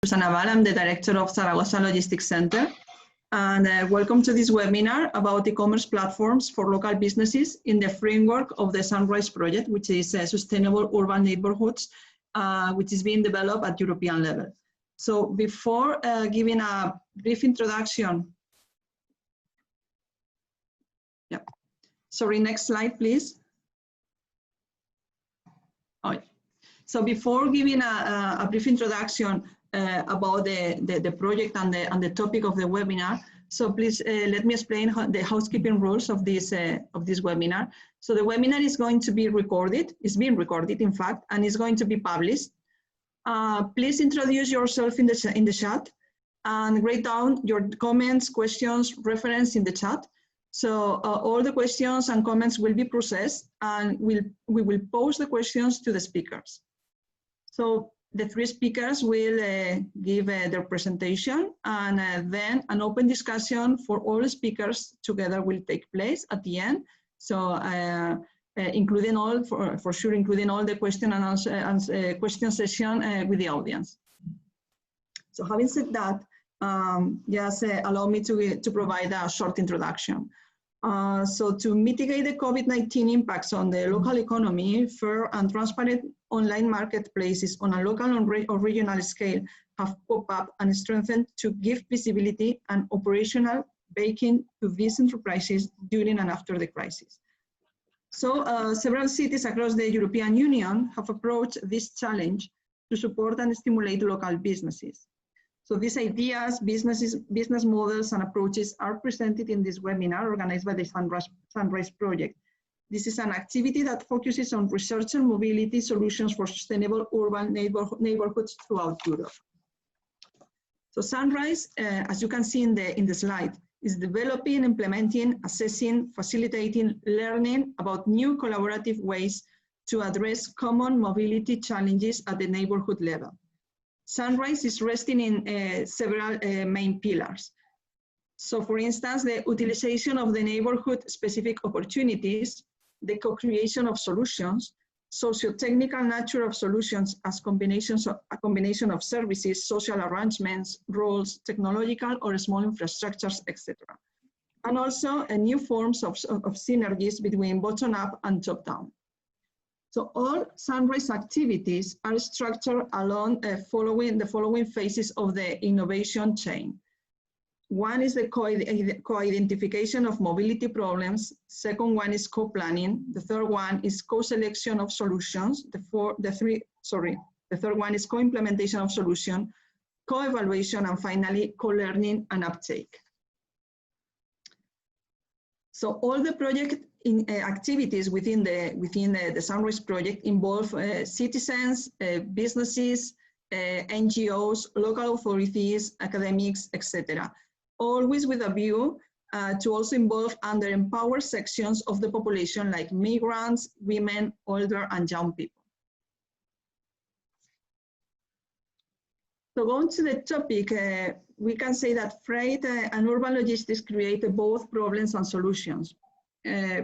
Naval. I'm the director of Zaragoza Logistics Center. And welcome to this webinar about e-commerce platforms for local businesses in the framework of the Sunrise project, which is Sustainable Urban Neighborhoods, which is being developed at European level. So before giving a brief introduction, sorry, next slide, please. Oh, so before giving a brief introduction about the project and the topic of the webinar, so please let me explain the housekeeping rules of this webinar. So the webinar is going to be recorded, it's being recorded in fact, and is going to be published. Please introduce yourself in the chat and write down your comments, questions, reference in the chat. So all the questions and comments will be processed, and we will pose the questions to the speakers. So the three speakers will give their presentation, and then an open discussion for all the speakers together will take place at the end. So including all, for sure, including all the question and answer, question session with the audience. So having said that, just allow me to provide a short introduction. So to mitigate the COVID-19 impacts on the local economy, fair and transparent online marketplaces on a local or regional scale have popped up and strengthened to give visibility and operational backing to these enterprises during and after the crisis. So several cities across the European Union have approached this challenge to support and stimulate local businesses. So these ideas, business models and approaches are presented in this webinar organized by the Sunrise Project. This is an activity that focuses on research and mobility solutions for sustainable urban neighborhoods throughout Europe. So Sunrise, as you can see in the slide, is developing, implementing, assessing, facilitating learning about new collaborative ways to address common mobility challenges at the neighborhood level. Sunrise is resting in several main pillars. So for instance, the utilization of the neighborhood-specific opportunities, the co-creation of solutions, socio-technical nature of solutions as a combination of services, social arrangements, roles, technological or small infrastructures, etc. And also new forms of synergies between bottom-up and top-down. So all Sunrise activities are structured along the following phases of the innovation chain. One is the co-identification of mobility problems. Second one is co-planning. The third one is co-selection of solutions. The third one is co-implementation of solution, co-evaluation, and finally co-learning and uptake. So all the project activities within the Sunrise project involve citizens, businesses, NGOs, local authorities, academics, etc. Always with a view to also involve and empower sections of the population like migrants, women, older, and young people. So going to the topic, we can say that freight and urban logistics create both problems and solutions.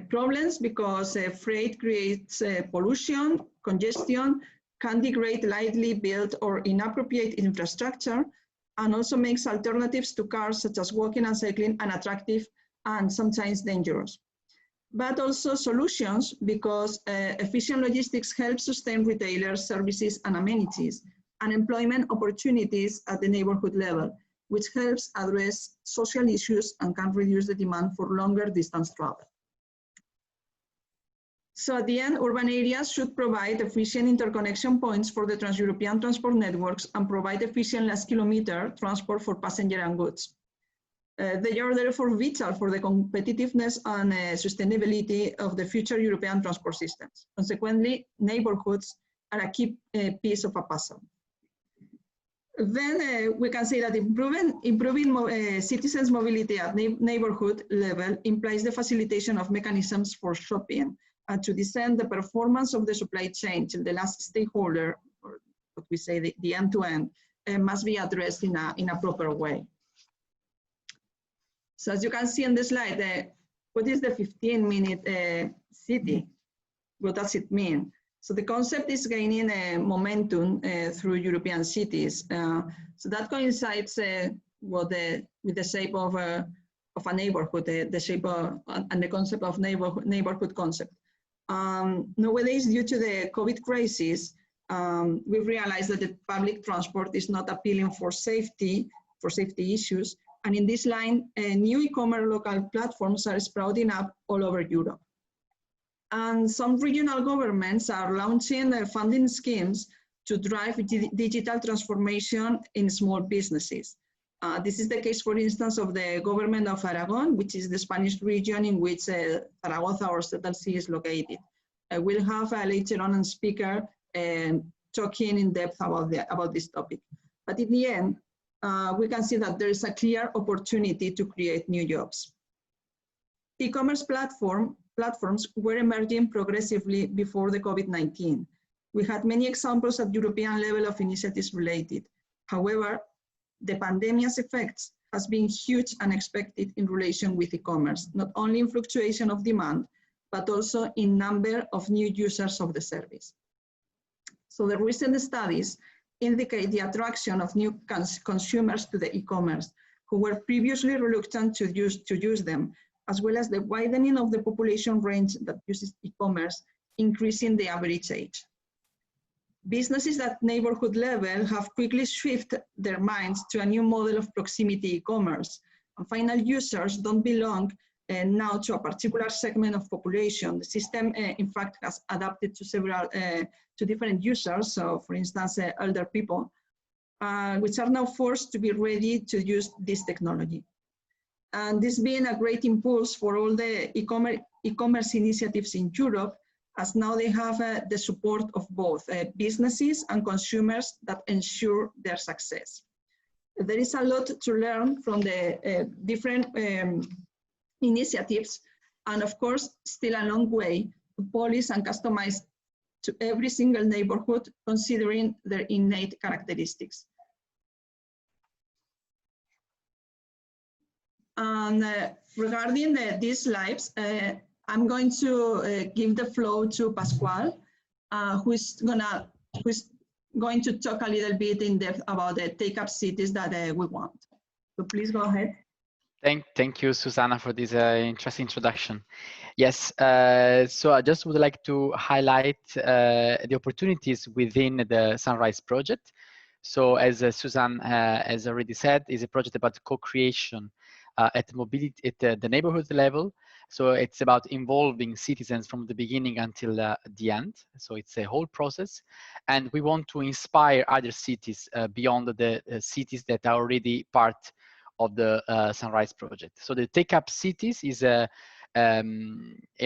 Problems because freight creates pollution, congestion, can degrade lightly built or inappropriate infrastructure, and also makes alternatives to cars such as walking and cycling unattractive and sometimes dangerous. But also solutions because efficient logistics help sustain retailers, services, and amenities, and employment opportunities at the neighborhood level, which helps address social issues and can reduce the demand for longer distance travel. So at the end, urban areas should provide efficient interconnection points for the trans-European transport networks and provide efficient last kilometer transport for passenger and goods. They are therefore vital for the competitiveness and sustainability of the future European transport systems. Consequently, neighborhoods are a key piece of a puzzle. Then we can say that improving citizens' mobility at neighborhood level implies the facilitation of mechanisms for shopping and to descend the performance of the supply chain till the last stakeholder, or what we say the end-to-end, must be addressed in a proper way. So as you can see on the slide, what is the 15-minute city? What does it mean? So the concept is gaining momentum through European cities. So that coincides with the shape of a neighborhood, the shape of, and the concept of neighborhood concept. Nowadays, due to the COVID crisis, we've realized that the public transport is not appealing for safety issues. And in this line, new e-commerce local platforms are sprouting up all over Europe. And some regional governments are launching funding schemes to drive digital transformation in small businesses. This is the case, for instance, of the government of Aragon, which is the Spanish region in which Zaragoza or ZLC is located. We'll have later on a speaker talking in depth about this topic. But in the end, we can see that there is a clear opportunity to create new jobs. E-commerce platforms were emerging progressively before the COVID-19. We had many examples at European level of initiatives related. However, the pandemic's effects has been huge and unexpected in relation with e-commerce, not only in fluctuation of demand, but also in number of new users of the service. So the recent studies indicate the attraction of new consumers to the e-commerce, who were previously reluctant to use them, as well as the widening of the population range that uses e-commerce, increasing the average age. Businesses at neighborhood level have quickly shifted their minds to a new model of proximity e-commerce. And final users don't belong now to a particular segment of population. The system, in fact, has adapted to several, to different users. So for instance, elder people, which are now forced to be ready to use this technology. And this being a great impulse for all the e-commerce initiatives in Europe, as now they have the support of both businesses and consumers that ensure their success. There is a lot to learn from the different initiatives, and of course, still a long way to polish and customize to every single neighborhood, considering their innate characteristics. And regarding these slides, I'm going to give the floor to Pascual, who's going to talk a little bit in depth about the take-up cities that we want. So please go ahead. Thank you, Susanna, for this interesting introduction. Yes, so I just would like to highlight the opportunities within the Sunrise project. So as Susan has already said, is a project about co-creation at mobility at the neighborhood level. So it's about involving citizens from the beginning until the end. So it's a whole process. And we want to inspire other cities beyond the cities that are already part of the Sunrise project. So the Take Up Cities is an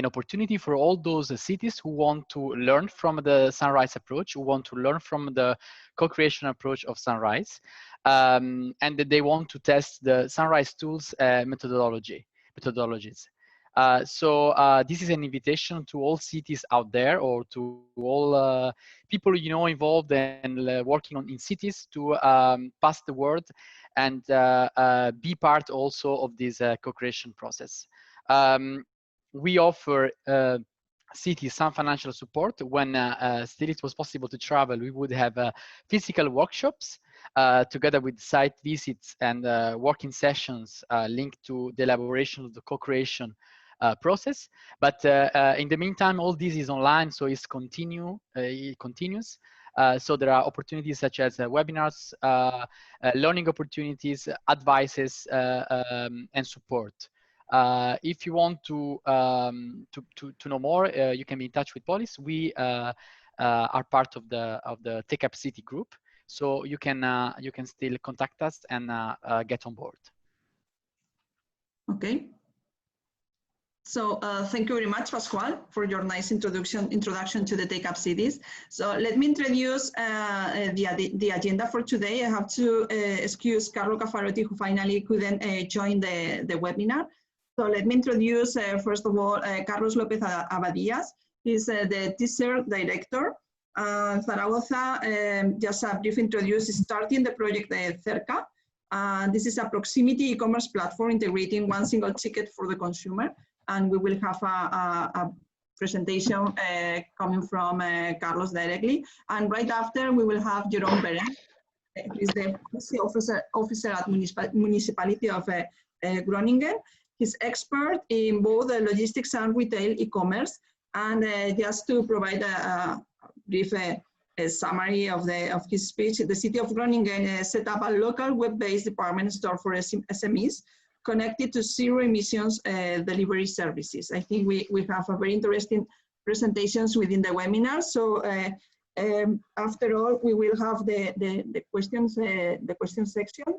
opportunity for all those cities who want to learn from the Sunrise approach, who want to learn from the co-creation approach of Sunrise, and that they want to test the Sunrise tools methodologies. So this is an invitation to all cities out there, or to all people involved and working in cities, to pass the word and be part also of this co-creation process. We offer cities some financial support. When still it was possible to travel, we would have physical workshops together with site visits and working sessions linked to the elaboration of the co-creation process. But in the meantime, all this is online, so it continues. So there are opportunities such as webinars, learning opportunities, advices, and support. If you want to know more, you can be in touch with Polis. We are part of the Take Up City group, so you can still contact us and get on board. Okay. So thank you very much, Pascual, for your nice introduction to the Take Up Cities. So let me introduce the agenda for today. I have to excuse Carlo Caffarotti, who finally couldn't join the webinar. So let me introduce, first of all, Carlos Lopez Abadías. He's the TZIR director. Zaragoza, just a brief introduction, is starting the project Cerca. This is a proximity e-commerce platform integrating one single ticket for the consumer. And we will have a presentation coming from Carlos directly. And right after, we will have Jerome Beren. He's the policy officer at Municipality of Groningen. He's expert in both logistics and retail e-commerce. And just to provide a brief a summary of his speech, the city of Groningen set up a local web-based department store for SMEs connected to zero emissions delivery services. I think we have a very interesting presentations within the webinar. So after all, we will have the questions section.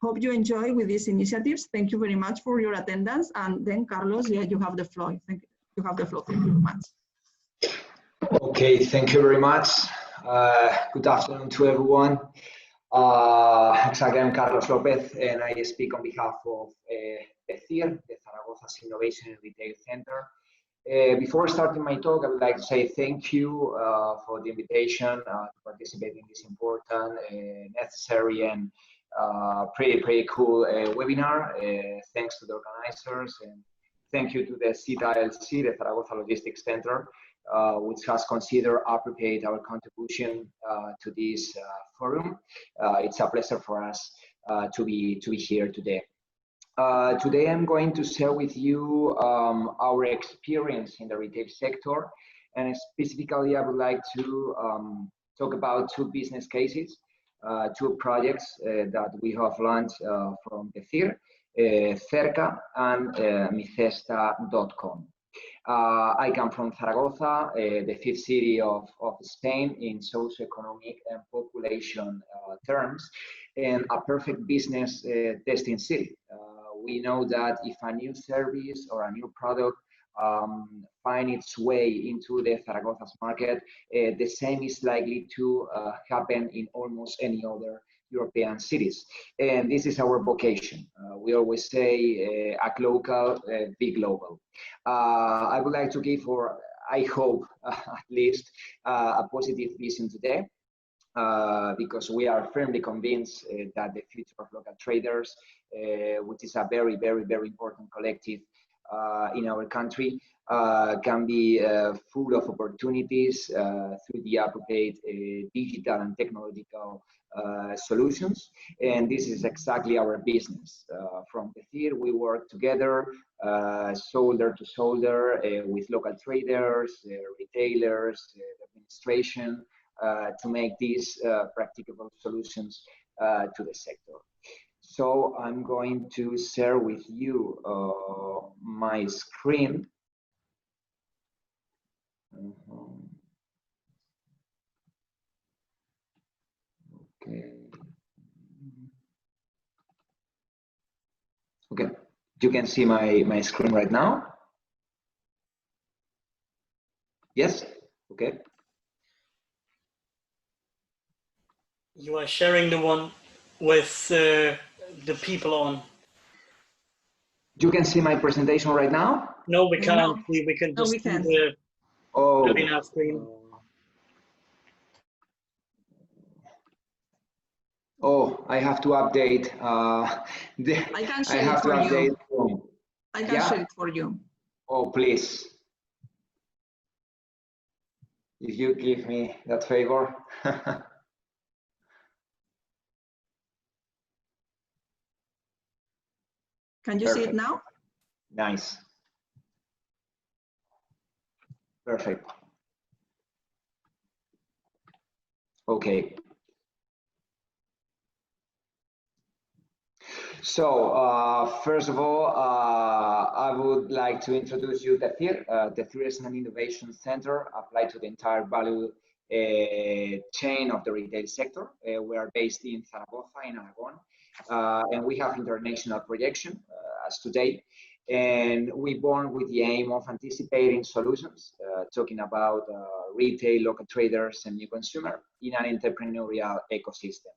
Hope you enjoy with these initiatives. Thank you very much for your attendance. And then Carlos, yeah, you have the floor. Thank you. You have the floor. Thank you very much. Okay, thank you very much. Good afternoon to everyone. Exactly, I'm Carlos Lopez, and I speak on behalf of TZIR, the Zaragoza's Innovation and Retail Center. Before starting my talk, I would like to say thank you for the invitation to participate in this important, necessary, and pretty cool webinar. Thanks to the organizers, and thank you to the TZIR, the Zaragoza Logistics Center, which has considered appropriate our contribution to this forum. It's a pleasure for us to be here today. Today I'm going to share with you our experience in the retail sector, and specifically I would like to talk about two business cases, two projects that we have launched from the TZIR, Cerca and Micesta.com. I come from Zaragoza, the fifth city of Spain in socioeconomic and population terms, and a perfect business testing city. We know that if a new service or a new product find its way into the Zaragoza's market, the same is likely to happen in almost any other European cities. And this is our vocation. We always say act local, be global. I would like to give, or I hope at least, a positive vision today, because we are firmly convinced that the future of local traders, which is a very, very, very important collective in our country, can be full of opportunities through the appropriate digital and technological solutions. And this is exactly our business. From the TZIR, we work together, shoulder to shoulder, with local traders, retailers, administration, to make these practicable solutions to the sector. So I'm going to share with you my screen. Okay. Okay, you can see my screen right now. Yes, okay. You are sharing the one with the people on. You can see my presentation right now? No, we can't. No. We can just see the webinar screen. Oh, I have to update. I can share it for you. I can share it for you. Oh, please. If you give me that favor. Can you see it now? Nice. Perfect. Okay. So first of all, I would like to introduce you to TZIR. The TZIR is an innovation center applied to the entire value chain of the retail sector. We are based in Zaragoza, in Aragon, and we have international projection as today. And we born with the aim of anticipating solutions, talking about retail, local traders, and new consumer in an entrepreneurial ecosystem.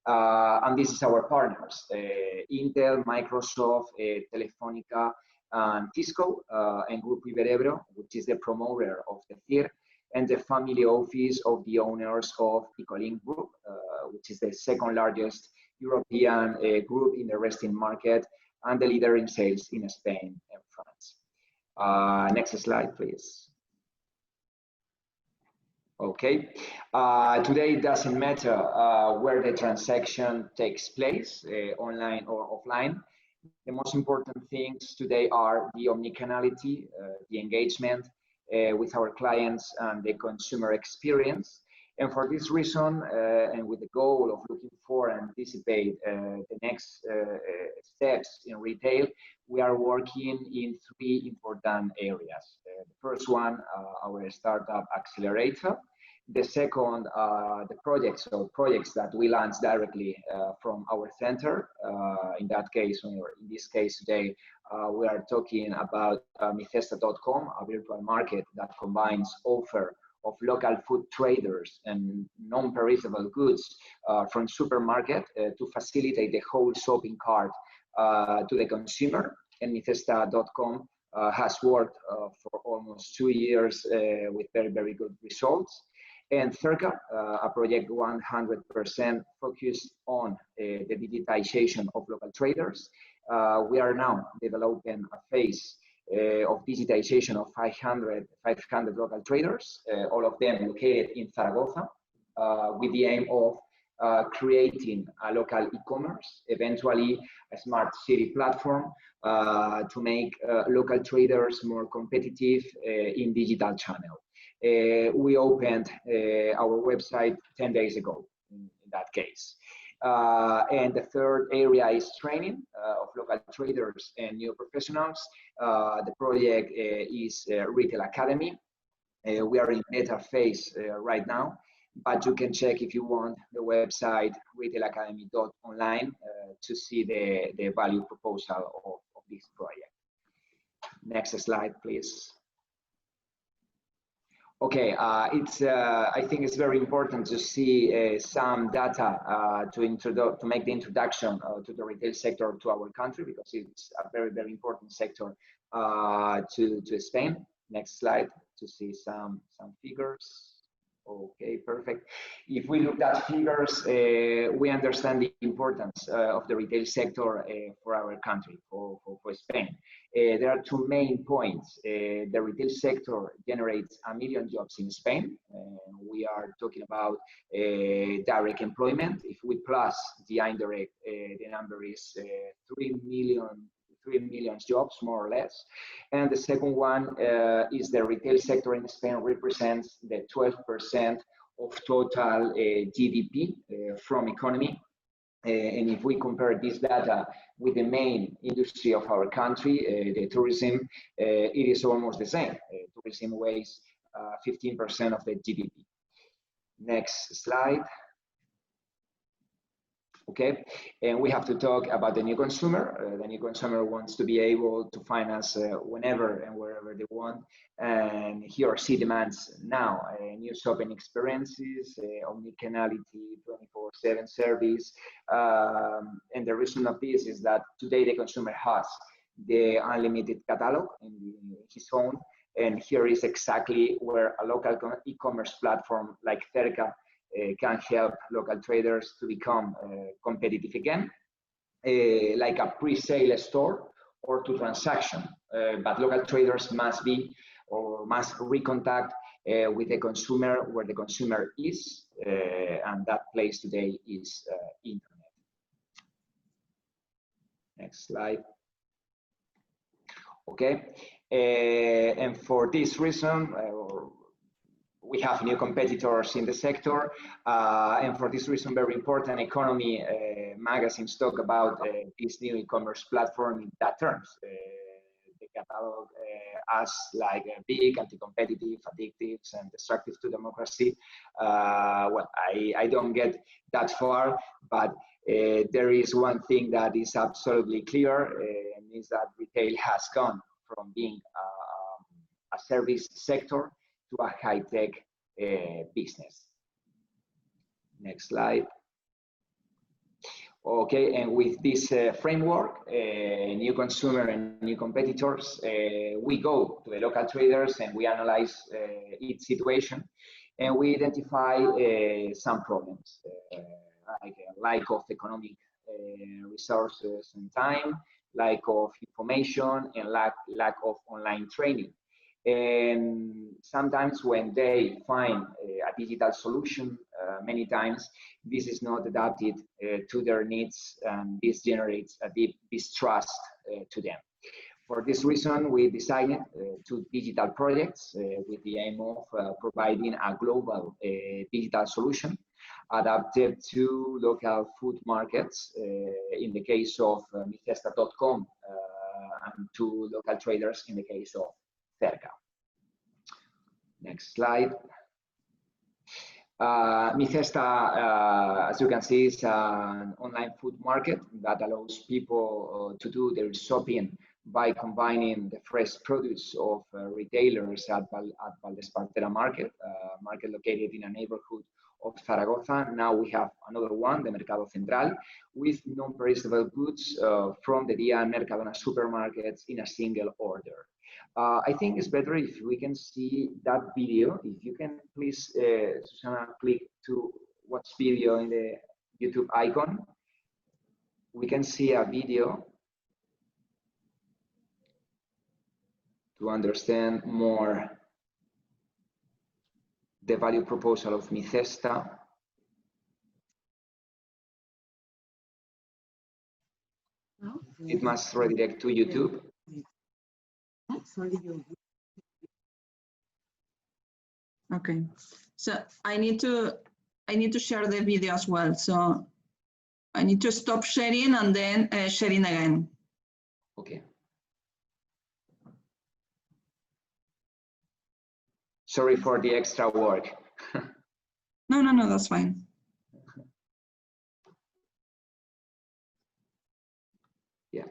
And this is our partners, Intel, Microsoft, Telefónica, and Cisco, and Grupo Iberebro, which is the promoter of the TZIR, and the family office of the owners of Picolink Group, which is the second largest European group in the resting market and the leader in sales in Spain and France. Next slide, please. Okay, today it doesn't matter where the transaction takes place, online or offline. The most important things today are the omnicanality, the engagement with our clients, and the consumer experience. And for this reason, and with the goal of looking for and anticipate the next steps in retail, we are working in 3 important areas. The first one, our startup accelerator. The second, the projects that we launch directly from our center. In that case, or in this case today, we are talking about micesta.com, a virtual market that combines offer of local food traders and non-perishable goods from supermarket to facilitate the whole shopping cart to the consumer. And micesta.com has worked for almost 2 years with very, very good results. And Circa, a project 100% focused on the digitization of local traders. We are now developing a phase of digitization of 500 local traders, all of them located in Zaragoza, with the aim of creating a local e-commerce, eventually a smart city platform to make local traders more competitive in digital channel. We opened our website 10 days ago in that case. And the third area is training of local traders and new professionals. The project is Retail Academy. We are in beta phase right now, but you can check if you want the website retailacademy.online to see the value proposal of this project. Next slide, please. Okay, I think it's very important to see some data to make the introduction to the retail sector to our country, because it's a very, very important sector to Spain. Next slide to see some figures. Okay, perfect. If we look at figures, we understand the importance of the retail sector for our country, for Spain. There are 2 main points. The retail sector generates 1 million jobs in Spain. We are talking about direct employment. If we plus the indirect, the number is 3 million jobs, more or less. And the second one is the retail sector in Spain represents the 12% of total GDP from economy. And if we compare this data with the main industry of our country, the tourism, it is almost the same. Tourism weighs 15% of the GDP. Next slide. Okay, and we have to talk about the new consumer. The new consumer wants to be able to finance whenever and wherever they want, and he or she demands now new shopping experiences, omnicanality, 24/7 service, and the reason of this is that today the consumer has the unlimited catalog in his phone, and here is exactly where a local e-commerce platform like Cerca can help local traders to become competitive again, like a pre-sale store or to transaction. But local traders must be or must recontact with the consumer where the consumer is, and that place today is internet. Next slide. Okay, and for this reason, we have new competitors in the sector, and for this reason, very important, economy magazines talk about this new e-commerce platform in that terms. The catalog as like big, anti-competitive, addictive, and destructive to democracy. Well, I don't get that far, but there is one thing that is absolutely clear, and is that retail has gone from being a service sector to a high-tech business. Next slide. Okay, and with this framework, new consumer and new competitors, we go to the local traders and we analyze each situation, and we identify some problems, like lack of economic resources and time, lack of information, and lack of online training. And sometimes when they find a digital solution many times, this is not adapted to their needs, and this generates a deep distrust to them. For this reason, we decided two digital projects with the aim of providing a global digital solution adapted to local food markets, in the case of micesta.com, and to local traders in the case of Cerca. Next slide. Micesta, as you can see, is an online food market that allows people to do their shopping by combining the fresh produce of retailers at Valdespartera market, market located in a neighborhood of Zaragoza. Now we have another one, the Mercado Central, with non-perishable goods from the Dia and Mercadona supermarkets in a single order. I think it's better if we can see that video. If you can please, Susana, click to watch video in the YouTube icon. We can see a video to understand more the value proposal of Micesta. It must redirect to YouTube. Okay, so I need to share the video as well. So I need to stop sharing and then sharing again. Okay. Sorry for the extra work. No, that's fine. Yeah.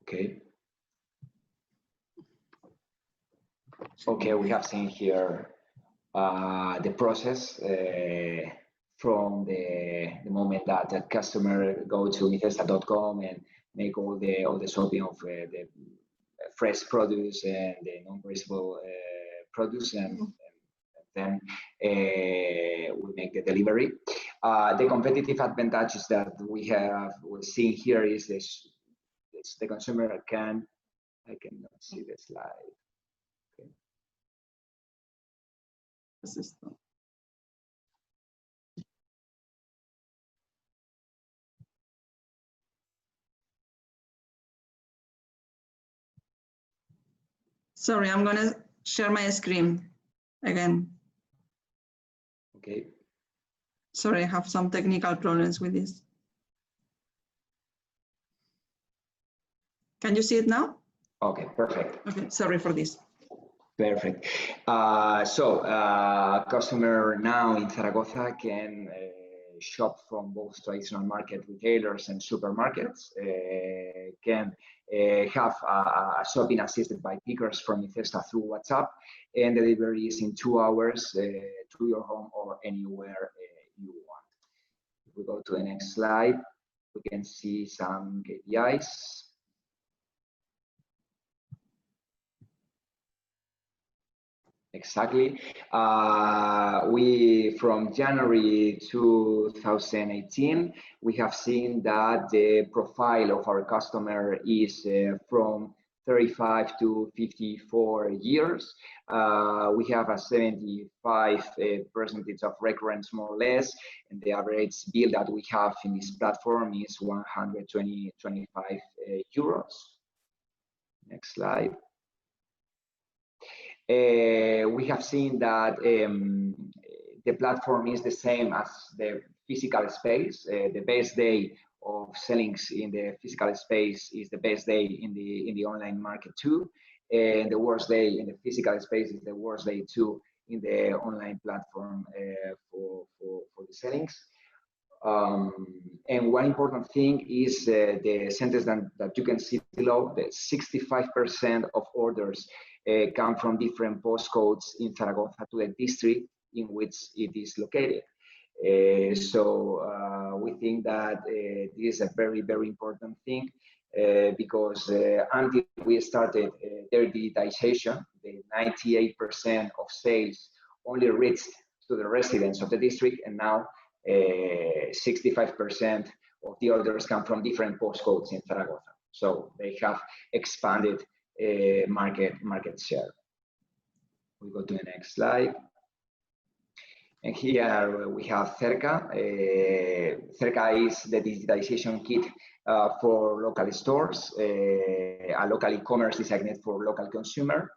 Okay. Okay, we have seen here the process from the moment that the customer go to micesta.com and make all the shopping of the fresh produce and the non-perishable produce, and then we make the delivery. The competitive advantages that we're seeing here is this: the consumer can, I cannot see the slide. Okay. Sorry, I'm gonna share my screen again. Okay. Sorry, I have some technical problems with this. Can you see it now? Okay, perfect. Okay, sorry for this. Perfect. Customer now in Zaragoza can shop from both traditional market retailers and supermarkets, can have a shopping assisted by pickers from Micesta through WhatsApp, and deliveries in 2 hours to your home or anywhere you want. If we go to the next slide. we can see some KPIs. Exactly. We from January 2018, we have seen that the profile of our customer is from 35 to 54 years. We have a 75% of recurrence, more or less, and the average bill that we have in this platform is 125 euros. Next slide. We have seen that the platform is the same as the physical space. The best day of sellings in the physical space is the best day in the online market too, and the worst day in the physical space is the worst day too in the online platform for the sellings. And one important thing is the sentence that you can see below, that 65% of orders come from different postcodes in Zaragoza to the district in which it is located. So we think that this is a very, very important thing because until we started their digitization, the 98% of sales only reached to the residents of the district, and now 65% of the orders come from different postcodes in Zaragoza. So they have expanded market share. We go to the next slide. And here we have Cerca. Cerca is the digitization kit for local stores, a local e-commerce designed for local consumer.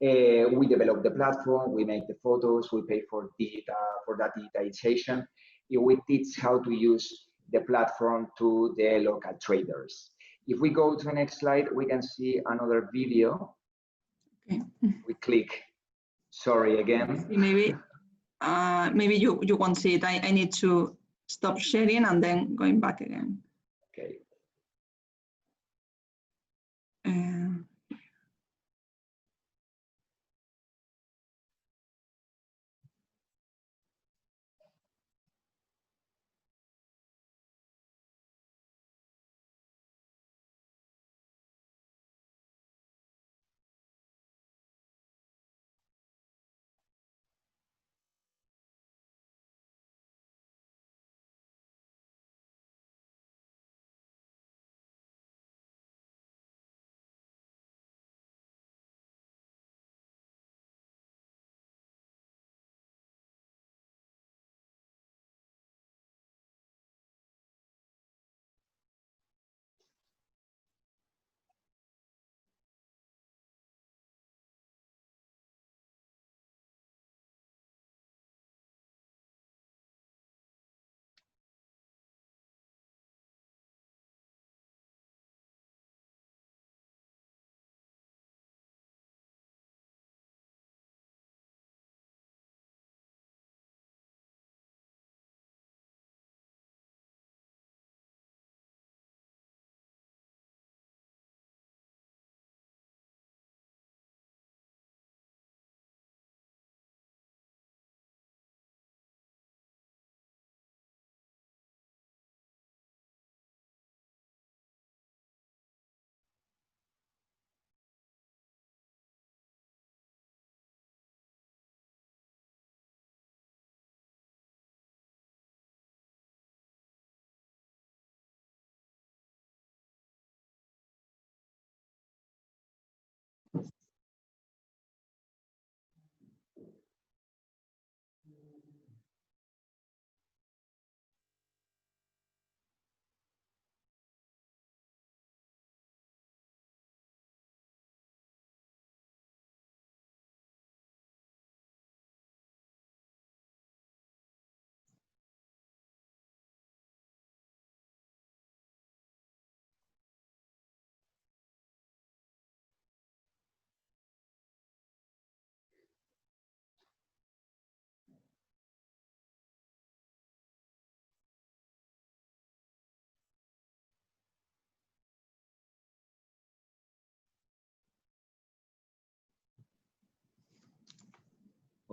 We develop the platform, we make the photos, we pay for that digitization. We teach how to use the platform to the local traders. If we go to the next slide, we can see another video. Okay. We click, sorry again. Maybe you won't see it. I need to stop sharing and then going back again. Okay.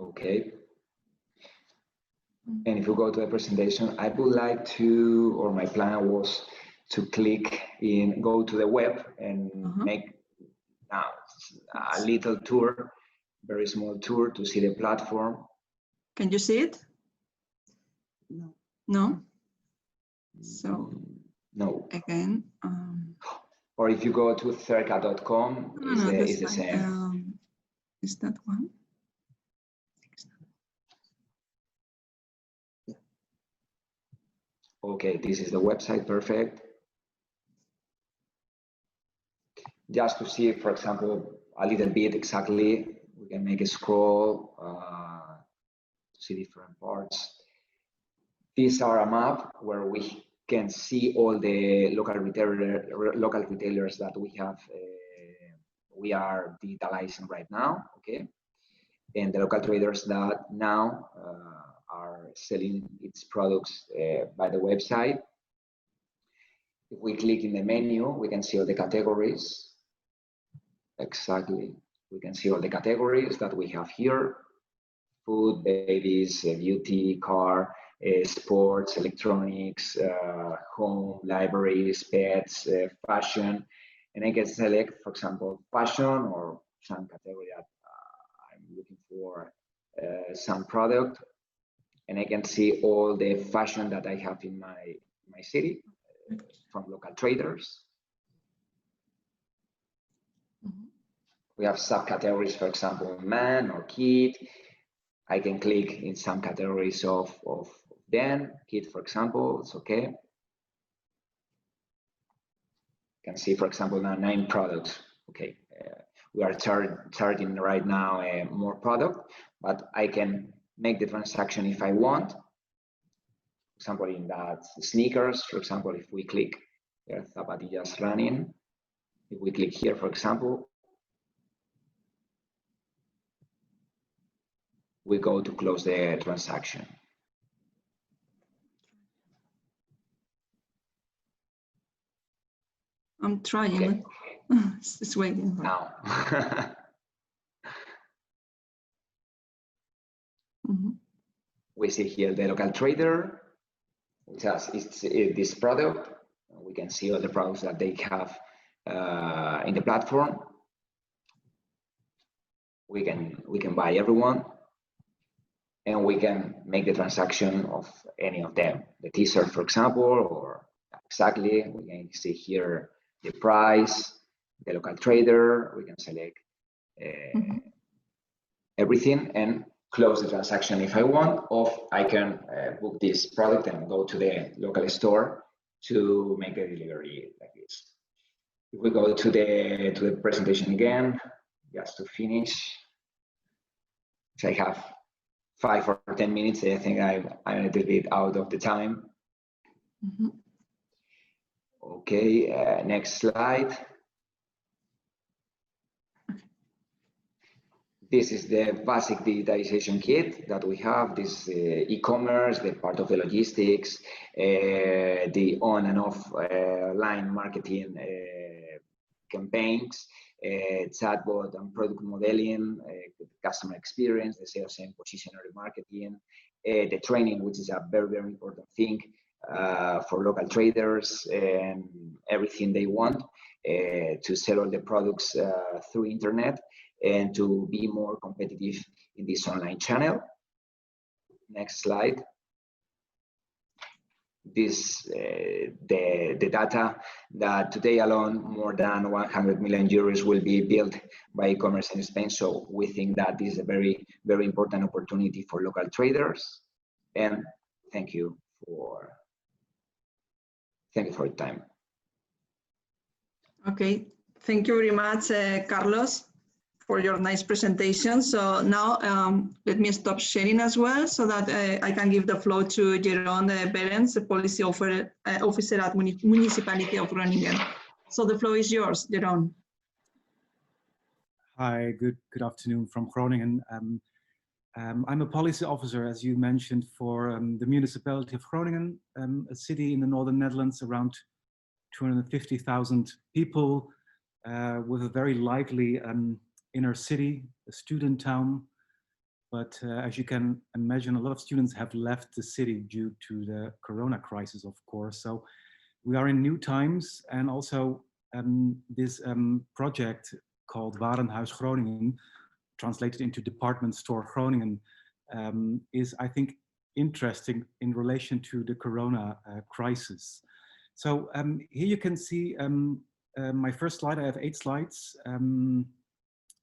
Okay. And if you go to the presentation, I would like to, or my plan was to click in, go to the web and make a little tour, very small tour to see the platform. Can you see it? No. No? So, no. Again. Or if you go to cerca.com, it's the same. Is that one? Okay, this is the website, perfect. Just to see, for example, a little bit exactly, we can make a scroll to see different parts. These are a map where we can see all the local retailers that we have. We are digitalizing right now, okay? And the local traders that now are selling its products by the website. If we click in the menu, we can see all the categories. Exactly. We can see all the categories that we have here: food, babies, beauty, car, sports, electronics, home, libraries, pets, fashion. And I can select, for example, fashion or some category that I'm looking for some product. And I can see all the fashion that I have in my city from local traders. We have subcategories, for example, man or kid. I can click in some categories of them. Kid, for example, it's okay. You can see, for example, now 9 products. Okay, we are charging right now more product, but I can make the transaction if I want. For example, in that sneakers, for example, if we click, there are zapatillas running. If we click here, for example, we go to close the transaction. I'm trying. Okay. It's waiting. Now. We see here the local trader, which has this product. We can see all the products that they have in the platform. We can buy everyone, and we can make the transaction of any of them. The TZIR, for example, or exactly, we can see here the price, the local trader. We can select everything and close the transaction if I want, or I can book this product and go to the local store to make a delivery like this. If we go to the presentation again, just to finish, so I have 5 or 10 minutes. I think I'm a little bit out of the time. Okay, next slide. This is the basic digitization kit that we have. This e-commerce, the part of the logistics, the on and off line marketing campaigns, chatbot and product modeling, customer experience, the sales and positionary marketing, the training, which is a very, very important thing for local traders, and everything they want to sell all the products through internet and to be more competitive in this online channel. Next slide. This the data that today alone more than 100 million euros will be built by e-commerce in Spain. So we think that this is a very, very important opportunity for local traders. And thank you for your time. Okay, thank you very much, Carlos, for your nice presentation. So now let me stop sharing as well so that I can give the floor to Jeroen Berends, the policy officer at Municipality of Groningen. So the floor is yours, Jeroen. Hi, good afternoon from Groningen. I'm a policy officer, as you mentioned, for the Municipality of Groningen, a city in the northern Netherlands, around 250,000 people, with a very lively inner city, a student town, But as you can imagine, a lot of students have left the city due to the Corona crisis, of course. So we are in new times, and also this project called Warenhuis Groningen, translated into Department Store Groningen, is, I think, interesting in relation to the Corona crisis. So here you can see my first slide. I have 8 slides.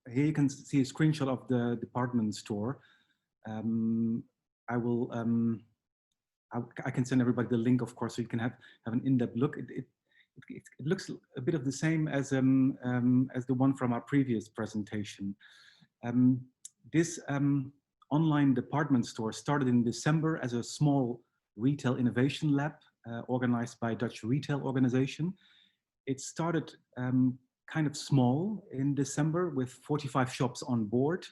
Here you can see a screenshot of the department store. I will, I can send everybody the link, of course, so you can have an in-depth look. It looks a bit of the same as the one from our previous presentation. This online department store started in December as a small retail innovation lab organized by a Dutch retail organization. It started kind of small in December with 45 shops on board.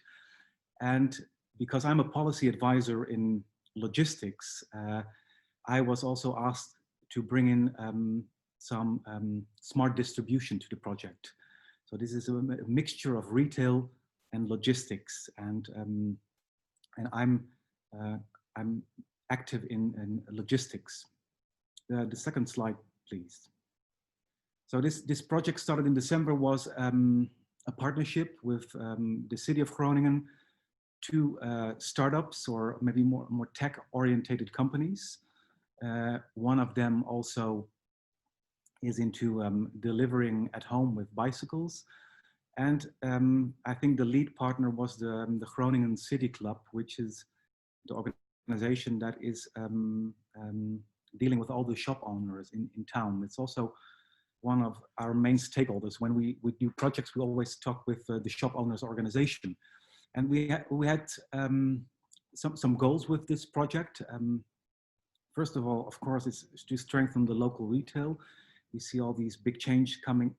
And because I'm a policy advisor in logistics, I was also asked to bring in some smart distribution to the project. So this is a mixture of retail and logistics, and I'm active in logistics. The second slide, please. So this project started in December, was a partnership with the city of Groningen, 2 startups, or maybe more tech-orientated companies. One of them also is into delivering at home with bicycles. And I think the lead partner was the Groningen City Club, which is the organization that is dealing with all the shop owners in town. It's also one of our main stakeholders. When we do projects, we always talk with the shop owners organization. And we had some goals with this project. First of all, of course, is to strengthen the local retail. We see all these big chains coming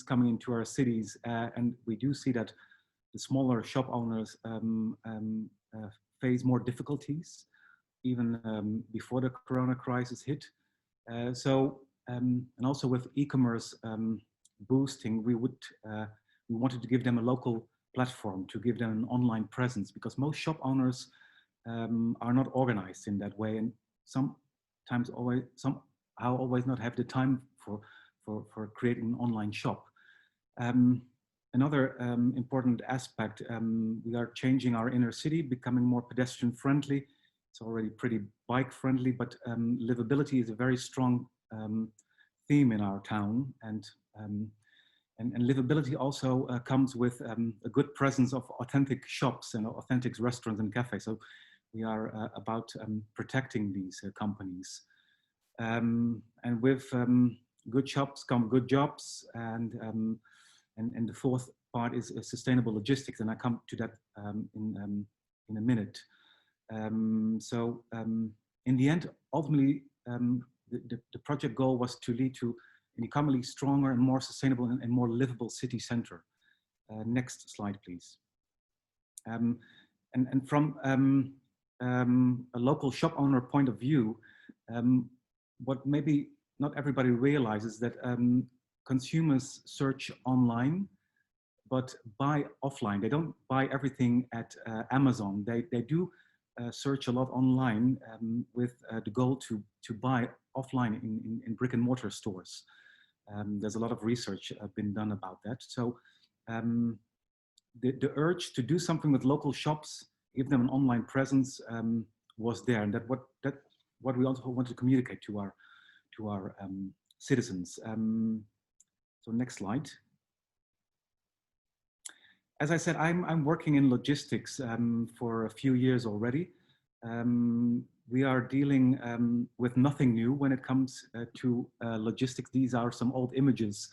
into our cities, and we do see that the smaller shop owners face more difficulties, even before the Corona crisis hit. And also with e-commerce boosting, we wanted to give them a local platform, to give them an online presence, because most shop owners are not organized in that way, and sometimes always not have the time for creating an online shop. Another important aspect, we are changing our inner city, becoming more pedestrian friendly. It's already pretty bike friendly, but livability is a very strong theme in our town, and livability also comes with a good presence of authentic shops and authentic restaurants and cafes. So we are about protecting these companies. And with good shops come good jobs, and the fourth part is sustainable logistics, and I come to that in a minute. So in the end, ultimately, the project goal was to lead to an economically stronger and more sustainable and more livable city center. Next slide, please. And from a local shop owner point of view, what maybe not everybody realizes that consumers search online, but buy offline. They don't buy everything at Amazon. They do search a lot online with the goal to buy offline in brick and mortar stores. There's a lot of research been done about that. So the urge to do something with local shops, give them an online presence, was there, and what we also want to communicate to our citizens. So next slide. As I said, I'm working in logistics for a few years already. We are dealing with nothing new when it comes to logistics. These are some old images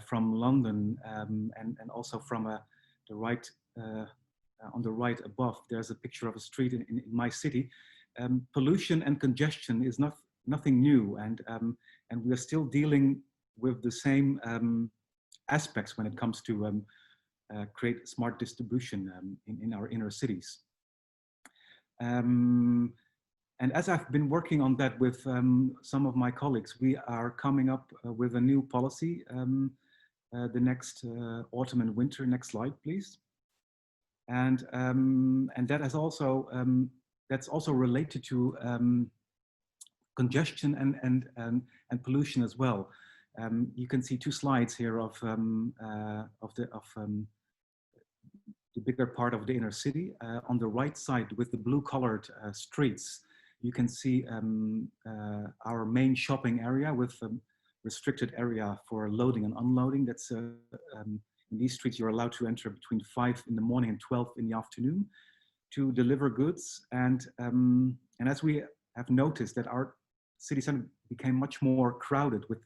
from London, and also from the right, on the right above, there's a picture of a street in my city. Pollution and congestion is nothing new, and we are still dealing with the same aspects when it comes to create smart distribution in our inner cities. And as I've been working on that with some of my colleagues, we are coming up with a new policy the next autumn and winter. Next slide, please. and that has also that's also related to congestion and pollution as well. You can see two slides here of the bigger part of the inner city. On the right side, with the blue-colored streets, you can see our main shopping area with a restricted area for loading and unloading. That's in these streets, you're allowed to enter between 5 in the morning and 12 in the afternoon to deliver goods. And as we have noticed that our city center became much more crowded with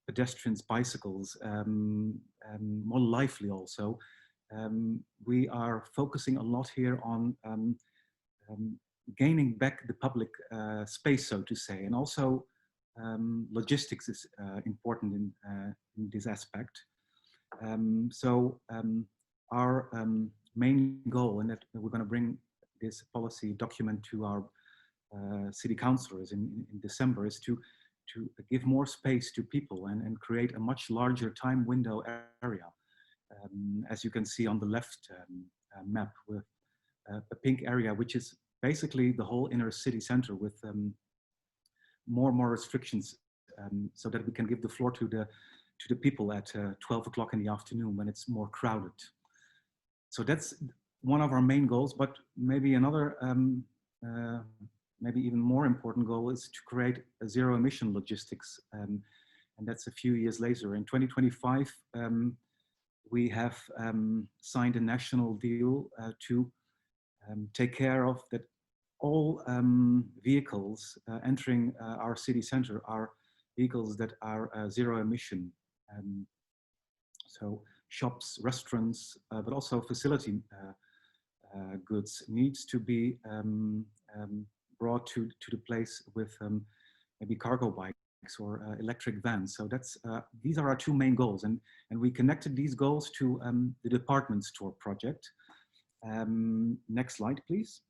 pedestrians, bicycles, more lively also. We are focusing a lot here on gaining back the public space, so to say, and also logistics is important in this aspect. Our main goal, and that we're going to bring this policy document to our city councillors in December, is to give more space to people and create a much larger time window area. As you can see on the left map, with a pink area, which is basically the whole inner city center, with more and more restrictions, so that we can give the floor to the people at 12 o'clock in the afternoon when it's more crowded. So that's one of our main goals, but maybe another, maybe even more important goal is to create a zero emission logistics. And that's a few years later. In 2025, we have signed a national deal to take care of that all vehicles entering our city center are vehicles that are zero emission. So shops, restaurants, but also facility goods needs to be brought to the place with maybe cargo bikes or electric vans. So that's these are our two main goals, and we connected these goals to the department store project. Next slide, please.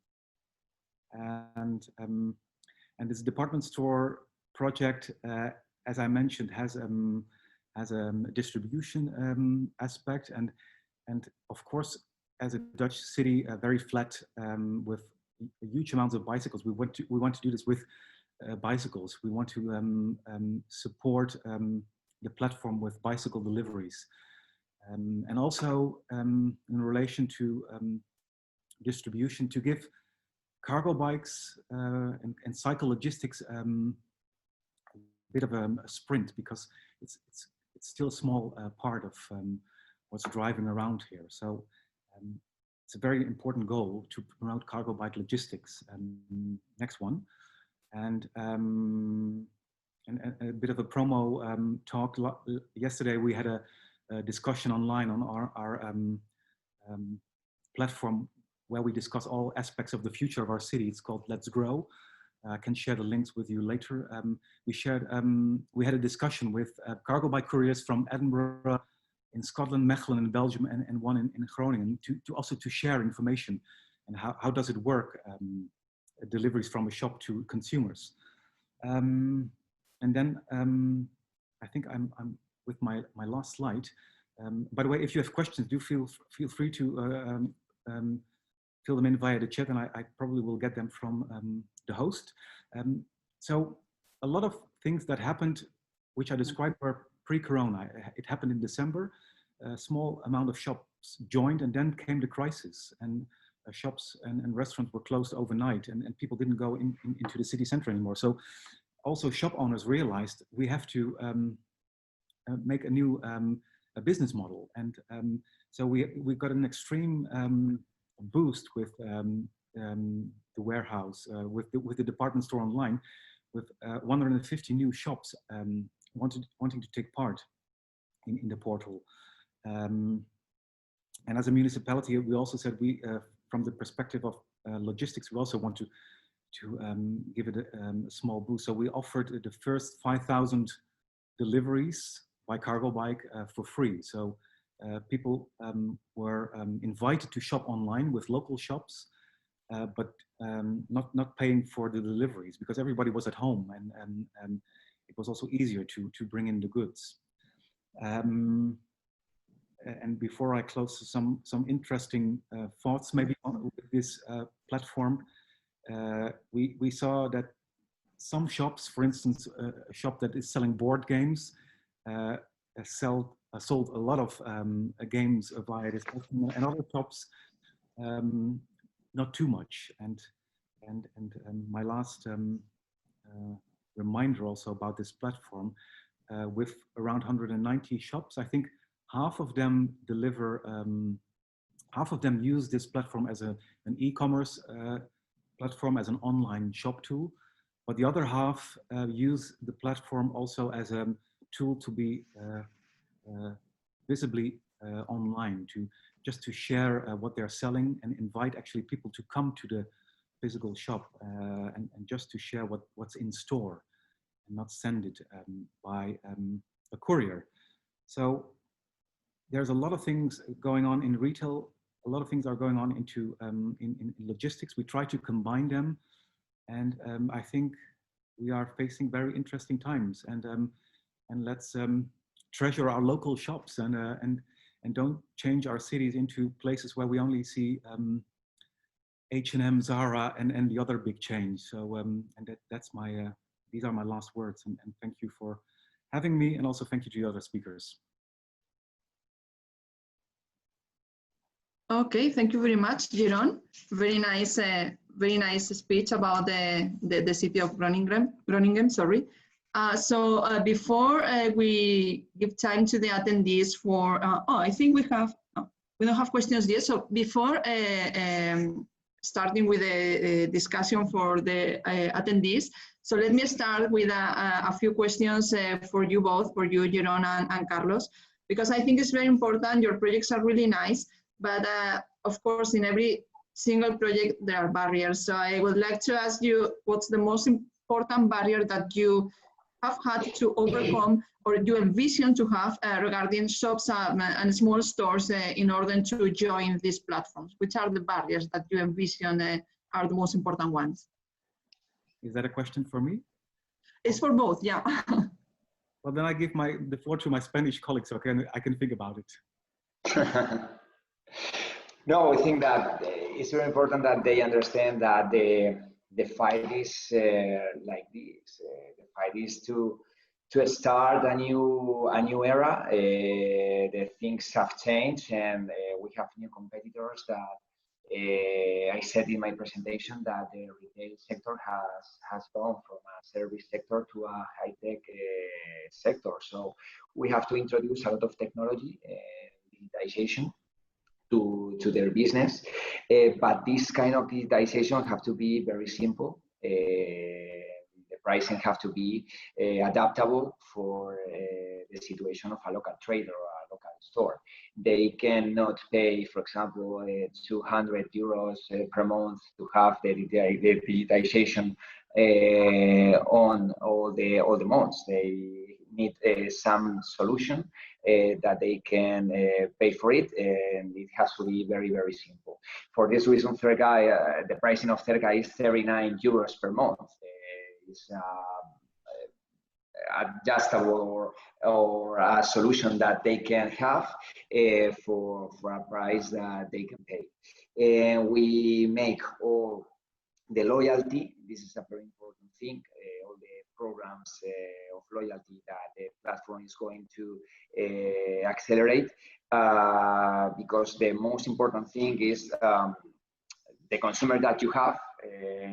And this department store project, as I mentioned, has a distribution aspect, and of course, as a Dutch city, very flat with huge amounts of bicycles. We want to do this with bicycles. We want to support the platform with bicycle deliveries, and also in relation to distribution, to give cargo bikes and cycle logistics a bit of a sprint, because it's still a small part of what's driving around here. So it's a very important goal to promote cargo bike logistics. Next one. And a bit of a promo talk. Yesterday we had a discussion online on our platform where we discuss all aspects of the future of our city. It's called Let's Grow. I can share the links with you later. We had a discussion with cargo bike couriers from Edinburgh, in Scotland, Mechelen in Belgium, and one in Groningen, to also share information and how does it work, deliveries from a shop to consumers. And then I think I'm with my last slide. By the way, if you have questions, do feel free to fill them in via the chat, and I probably will get them from the host. So a lot of things that happened, which I described, were pre-corona. It happened in December. A small amount of shops joined, and then came the crisis, and shops and restaurants were closed overnight, and people didn't go into the city center anymore. So also shop owners realized we have to make a new business model, and so we got an extreme boost with the warehouse, with the department store online, with 150 new shops wanting to take part in the portal. And as a municipality, we also said from the perspective of logistics, we also want to give it a small boost. So we offered the first 5,000 deliveries by cargo bike for free. So people were invited to shop online with local shops, but not paying for the deliveries, because everybody was at home, and it was also easier to bring in the goods. and before I close, some interesting thoughts maybe on this platform. We saw that some shops, for instance, a shop that is selling board games, sold a lot of games via this platform, and other shops not too much. And my last reminder also about this platform, with around 190 shops, I think half of them deliver, half of them use this platform as an e-commerce platform, as an online shop tool, but the other half use the platform also as a tool to be visibly online, just to share what they're selling and invite actually people to come to the physical shop and just to share what's in store and not send it by a courier. So there's a lot of things going on in retail. A lot of things are going on into in logistics. We try to combine them, and I think we are facing very interesting times. And let's treasure our local shops and don't change our cities into places where we only see H&M, Zara, and the other big chains. So and that's my these are my last words. And thank you for having me, and also thank you to the other speakers. Okay, thank you very much, Jeroen. Very nice speech about the city of Groningen. Sorry. So before we give time to the attendees for, I think we don't have questions yet. So before starting with the discussion for the attendees, so let me start with a few questions for you both, for you, Jeroen and Carlos, because I think it's very important. Your projects are really nice, but of course, in every single project, there are barriers. So I would like to ask you, what's the most important barrier that you have had to overcome, or you envision to have regarding shops and small stores in order to join these platforms? Which are the barriers that you envision are the most important ones? Is that a question for me? It's for both, yeah. Well, then I give the floor to my Spanish colleagues, so I can think about it. No, I think that it's very important that they understand that the fight is like this. The fight is to start a new era. The things have changed, and we have new competitors. That I said in my presentation that the retail sector has gone from a service sector to a high-tech sector. So we have to introduce a lot of technology, digitization, to their business, but this kind of digitization have to be very simple. The pricing have to be adaptable for the situation of a local trader or a local store. They cannot pay, for example, 200 euros per month to have the digitization on all the months. They need some solution that they can pay for it, and it has to be very, very simple. For this reason, Cerca, the pricing of Cerca is 39 euros per month. It's adjustable or a solution that they can have for a price that they can pay. And we make all the loyalty. This is a very important thing. All the programs of loyalty that the platform is going to accelerate, because the most important thing is the consumer that you have,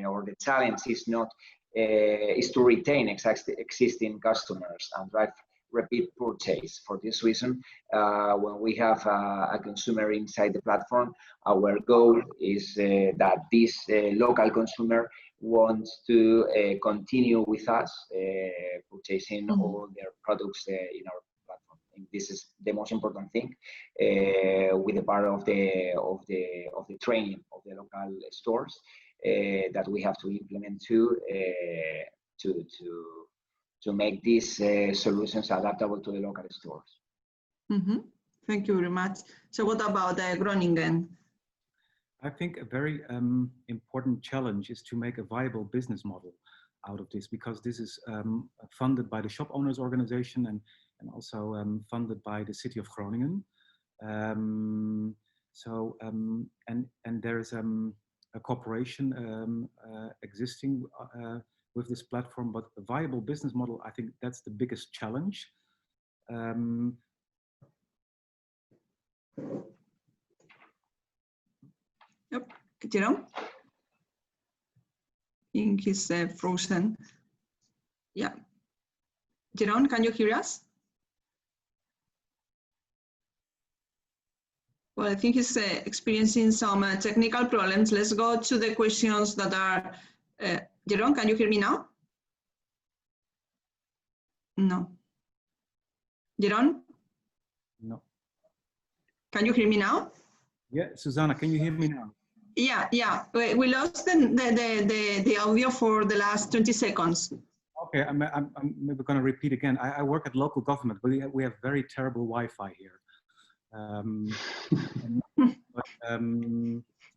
or the challenge is not is to retain existing customers and drive repeat purchase. For this reason, when we have a consumer inside the platform, our goal is that this local consumer wants to continue with us, purchasing all their products in our platform. And this is the most important thing, with the part of the training of the local stores that we have to implement to make these solutions adaptable to the local stores. Thank you very much. So what about Groningen? I think a very important challenge is to make a viable business model out of this, because this is funded by the shop owners organization and also funded by the city of Groningen. And there is a cooperation existing with this platform, but a viable business model, I think that's the biggest challenge. Yep, Jerome? I think he's frozen. Yeah. Jerome, can you hear us? Well, I think he's experiencing some technical problems. Let's go to the questions that are, Jerome, can you hear me now? No. Jerome? No. Can you hear me now? Yeah, Susanna, can you hear me now? Yeah. We lost the audio for the last 20 seconds. Okay, I'm maybe going to repeat again. I work at local government, but we have very terrible Wi-Fi here.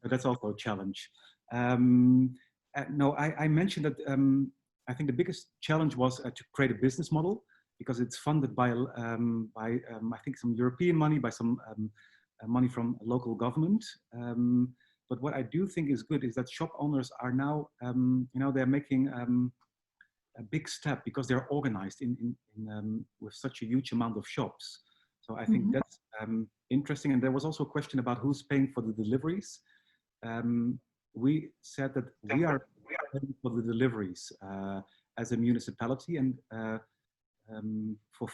But that's also a challenge. No, I mentioned that I think the biggest challenge was to create a business model, because it's funded by I think some European money, by some money from local government. But what I do think is good is that shop owners are now, they're making a big step, because they're organized with such a huge amount of shops. So I think that's interesting. And there was also a question about who's paying for the deliveries. We said that we are paying for the deliveries as a municipality, and for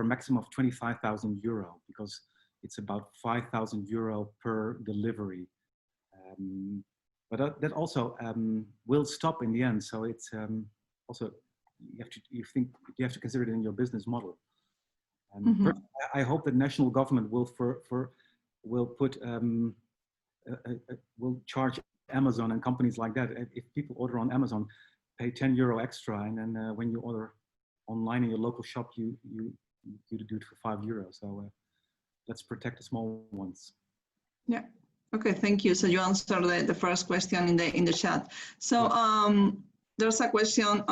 a maximum of 25,000 euro, because it's about 5,000 euro per delivery. But that also will stop in the end. So it's also, you have to consider it in your business model. First, I hope that national government will will charge Amazon and companies like that. If people order on Amazon, pay 10 euro extra, and then when you order online in your local shop, you do it for 5 euros. So let's protect the small ones. Yeah. Okay, thank you. So you answered the first question in the chat. So there's a question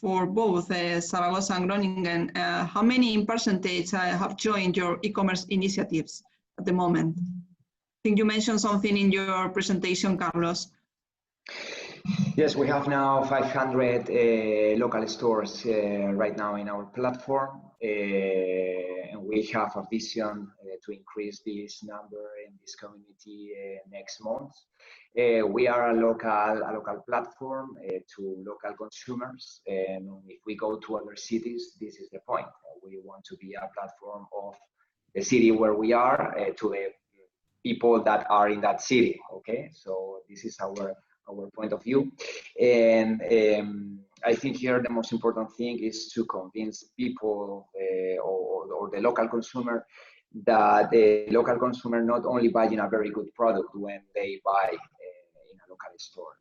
for both Zaragoza and Groningen. How many in percentage have joined your e-commerce initiatives at the moment? I think you mentioned something in your presentation, Carlos. Yes, we have now 500 local stores right now in our platform, and we have a vision to increase this number in this community next month. We are a local platform to local consumers, and if we go to other cities, this is the point. We want to be a platform of the city where we are to the people that are in that city. Okay, so this is our point of view. And I think here the most important thing is to convince people or the local consumer that the local consumer not only buying a very good product when they buy in a local store,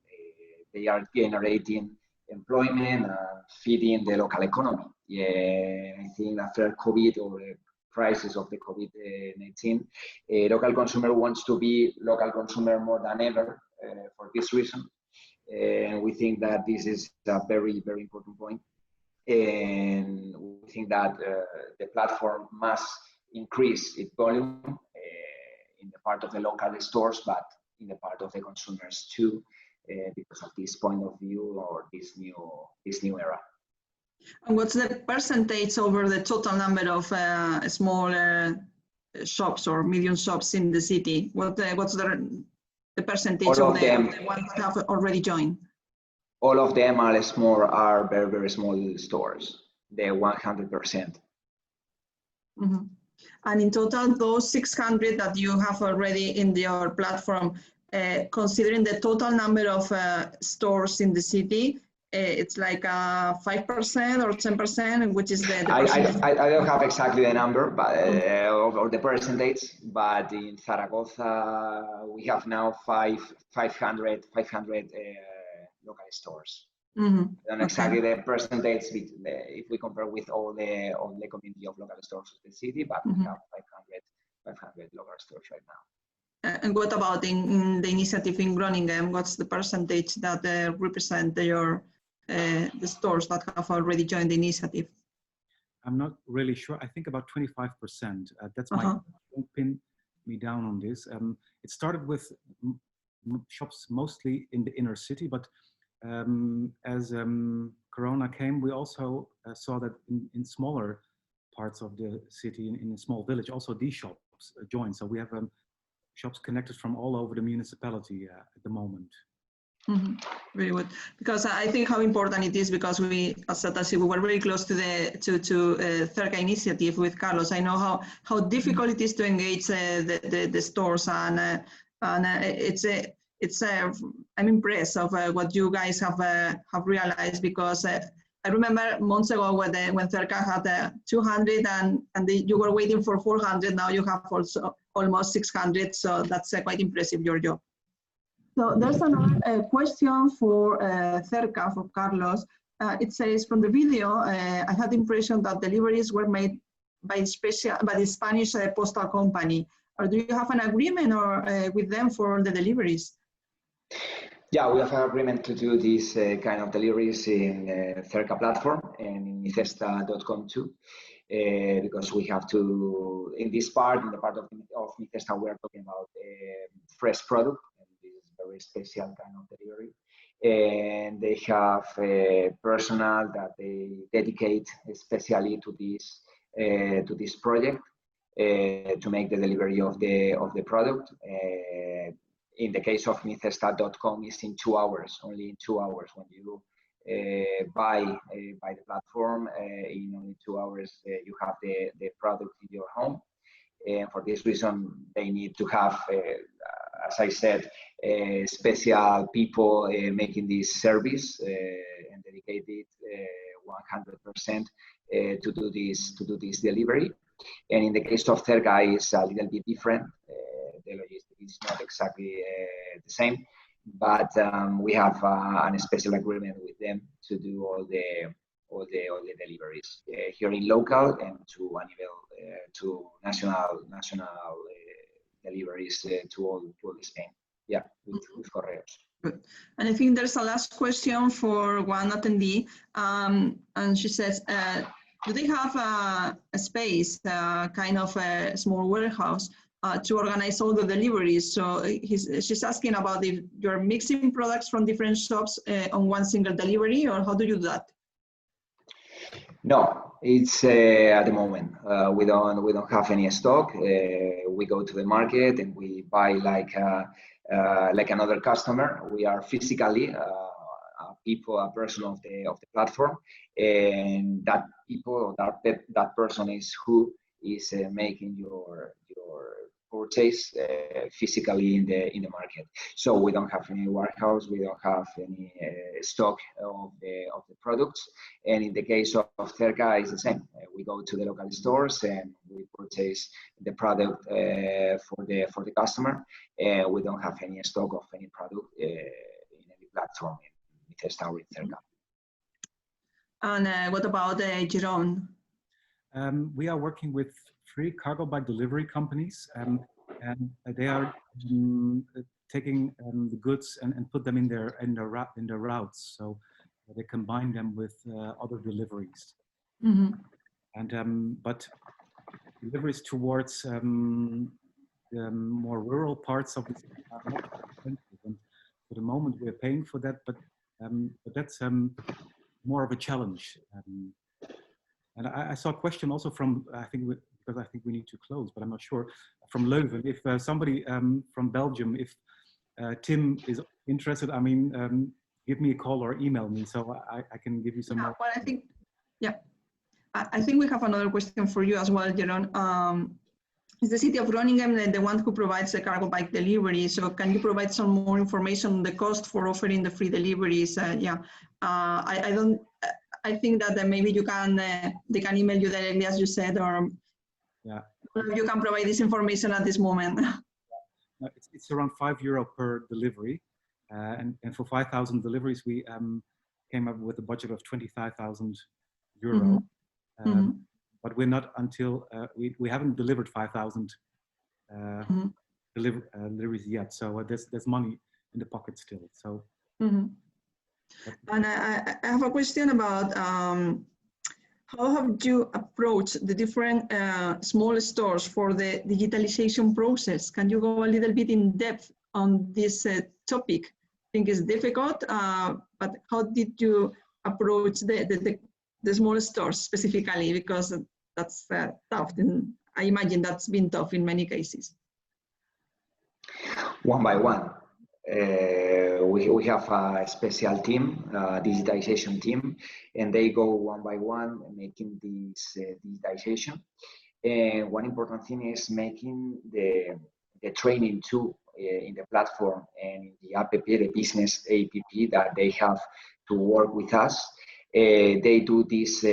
they are generating employment and feeding the local economy. Yeah, I think after COVID or the crisis of the COVID-19, local consumer wants to be local consumer more than ever. For this reason, and we think that this is a very, very important point. And we think that the platform must increase its volume in the part of the local stores, but in the part of the consumers too, because of this point of view or this new era. And what's the percentage over the total number of small shops or medium shops in the city? What's the percentage of the ones that have already joined? All of them are very, very small stores. They're 100%. And in total, those 600 that you have already in your platform, considering the total number of stores in the city, it's like 5% or 10%, which is the percentage? I don't have exactly the number, but or the percentage. But in Zaragoza, we have now 500 local stores. And exactly the percentage if we compare with all the community of local stores of the city, but we have 500 local stores right now. And what about in the initiative in Groningen? What's the percentage that represent the stores that have already joined the initiative? I'm not really sure. I think about 25%. That's my don't pin me down on this. It started with shops mostly in the inner city, but as Corona came, we also saw that in smaller parts of the city, in a small village, also these shops joined. So we have shops connected from all over the municipality at the moment. Mm-hmm. Very good, because I think how important it is, because we, as we were very close to the TZIR initiative with Carlos. I know how difficult it is to engage the stores, and I'm impressed of what you guys have realized, because I remember months ago when TZIR had 200 and you were waiting for 400. Now you have also almost 600, so that's quite impressive, your job. So there's another question for TZIR, for Carlos. It says, from the video, I had the impression that deliveries were made by the Spanish postal company. Or do you have an agreement with them for the deliveries? Yeah, we have an agreement to do this kind of deliveries in TZIR platform and in micesta.com too, because we have to, in the part of Micesta, we are talking about fresh product, and this is very special kind of delivery. And they have personnel that they dedicate especially to this project to make the delivery of the product. In the case of micesta.com, is in 2 hours, only in 2 hours. When you buy the platform, in only 2 hours you have the product in your home. And for this reason, they need to have, as I said, special people making this service and dedicated 100% to do this delivery. And in the case of TZIR, it's a little bit different. The logistics is not exactly the same, but we have a special agreement with them to do all the deliveries here in local and to national deliveries to all Spain. Yeah, with Correos. Good. And I think there's a last question for one attendee, and she says, do they have a space, kind of a small warehouse, to organize all the deliveries? So she's asking about if you're mixing products from different shops on one single delivery, or how do you do that? No, it's at the moment we don't have any stock. We go to the market and we buy like another customer. We are physically a person of the platform, and that people, that person is who is making your purchase physically in the market. So we don't have any warehouse, we don't have any stock of the products. And in the case of TZIR, it's the same. We go to the local stores and we purchase the product for the customer. We don't have any stock of any product in any platform in Micesta or in TZIR. And what about Jerome? We are working with 3 cargo bike delivery companies, and they are taking the goods and put them in their routes. So they combine them with other deliveries. Mm-hmm. And but deliveries towards the more rural parts of the city are not expensive. And for the moment, we're paying for that, but that's more of a challenge. And I saw a question also from, because I think we need to close, but I'm not sure, from Leuven. If somebody from Belgium, if Tim is interested, I mean, give me a call or email me so I can give you some more. Well, I think we have another question for you as well, Jeroen. Is the city of Groningen the one who provides the cargo bike delivery? So can you provide some more information on the cost for offering the free deliveries? I think that maybe you can, they can email you directly, as you said, or you can provide this information at this moment. It's around €5 per delivery. And for 5,000 deliveries, we came up with a budget of €25,000. Mm-hmm. But we're not until, we haven't delivered 5,000 deliveries yet. So there's money in the pocket still. So. Mm-hmm. And I have a question about how have you approached the different small stores for the digitalization process? Can you go a little bit in depth on this topic? I think it's difficult, but how did you approach the small stores specifically? Because that's tough, and I imagine that's been tough in many cases. One by one. We have a special team, digitization team, and they go one by one making this digitization. And one important thing is making the training too in the platform and in the app, the business app that they have to work with us. They do this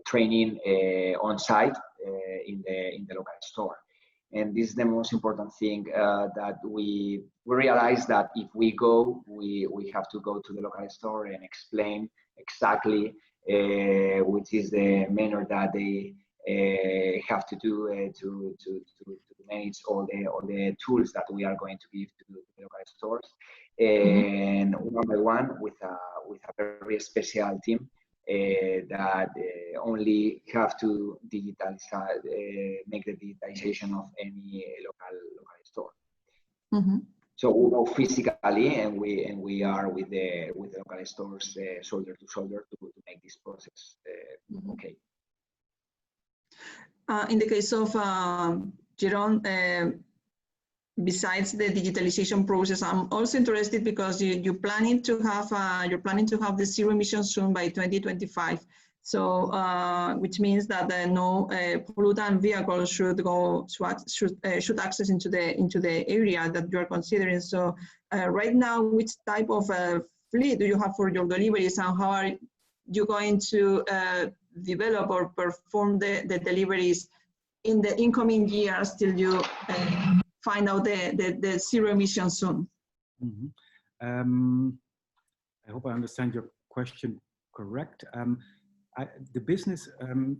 training on site in the local store. And this is the most important thing that we realize, that if we go, we have to go to the local store and explain exactly which is the manner that they have to do to manage all the tools that we are going to give to the local stores. And one by one with a very special team that only have to digitalize, make the digitalization of any local store. So we go physically, and we are with the local stores shoulder to shoulder to make this process okay. In the case of Jeroen, besides the digitalization process, I'm also interested because you're planning to have the zero emissions soon by 2025. So, which means that no pollutant vehicles should access into the area that you are considering. So, right now, which type of fleet do you have for your deliveries, and how are you going to develop or perform the deliveries in the incoming years till you find out the zero emissions soon? I hope I understand your question correct. The business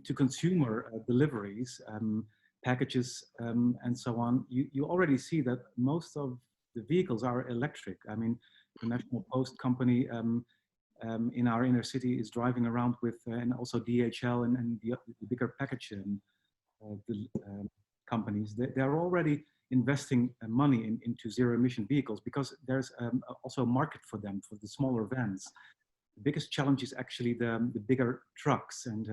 to consumer deliveries, packages, and so on, you already see that most of the vehicles are electric. I mean, the National Post Company in our inner city is driving around with, and also DHL and the bigger package companies. They're already investing money into zero emission vehicles because there's also a market for them, for the smaller vans. The biggest challenge is actually the bigger trucks, and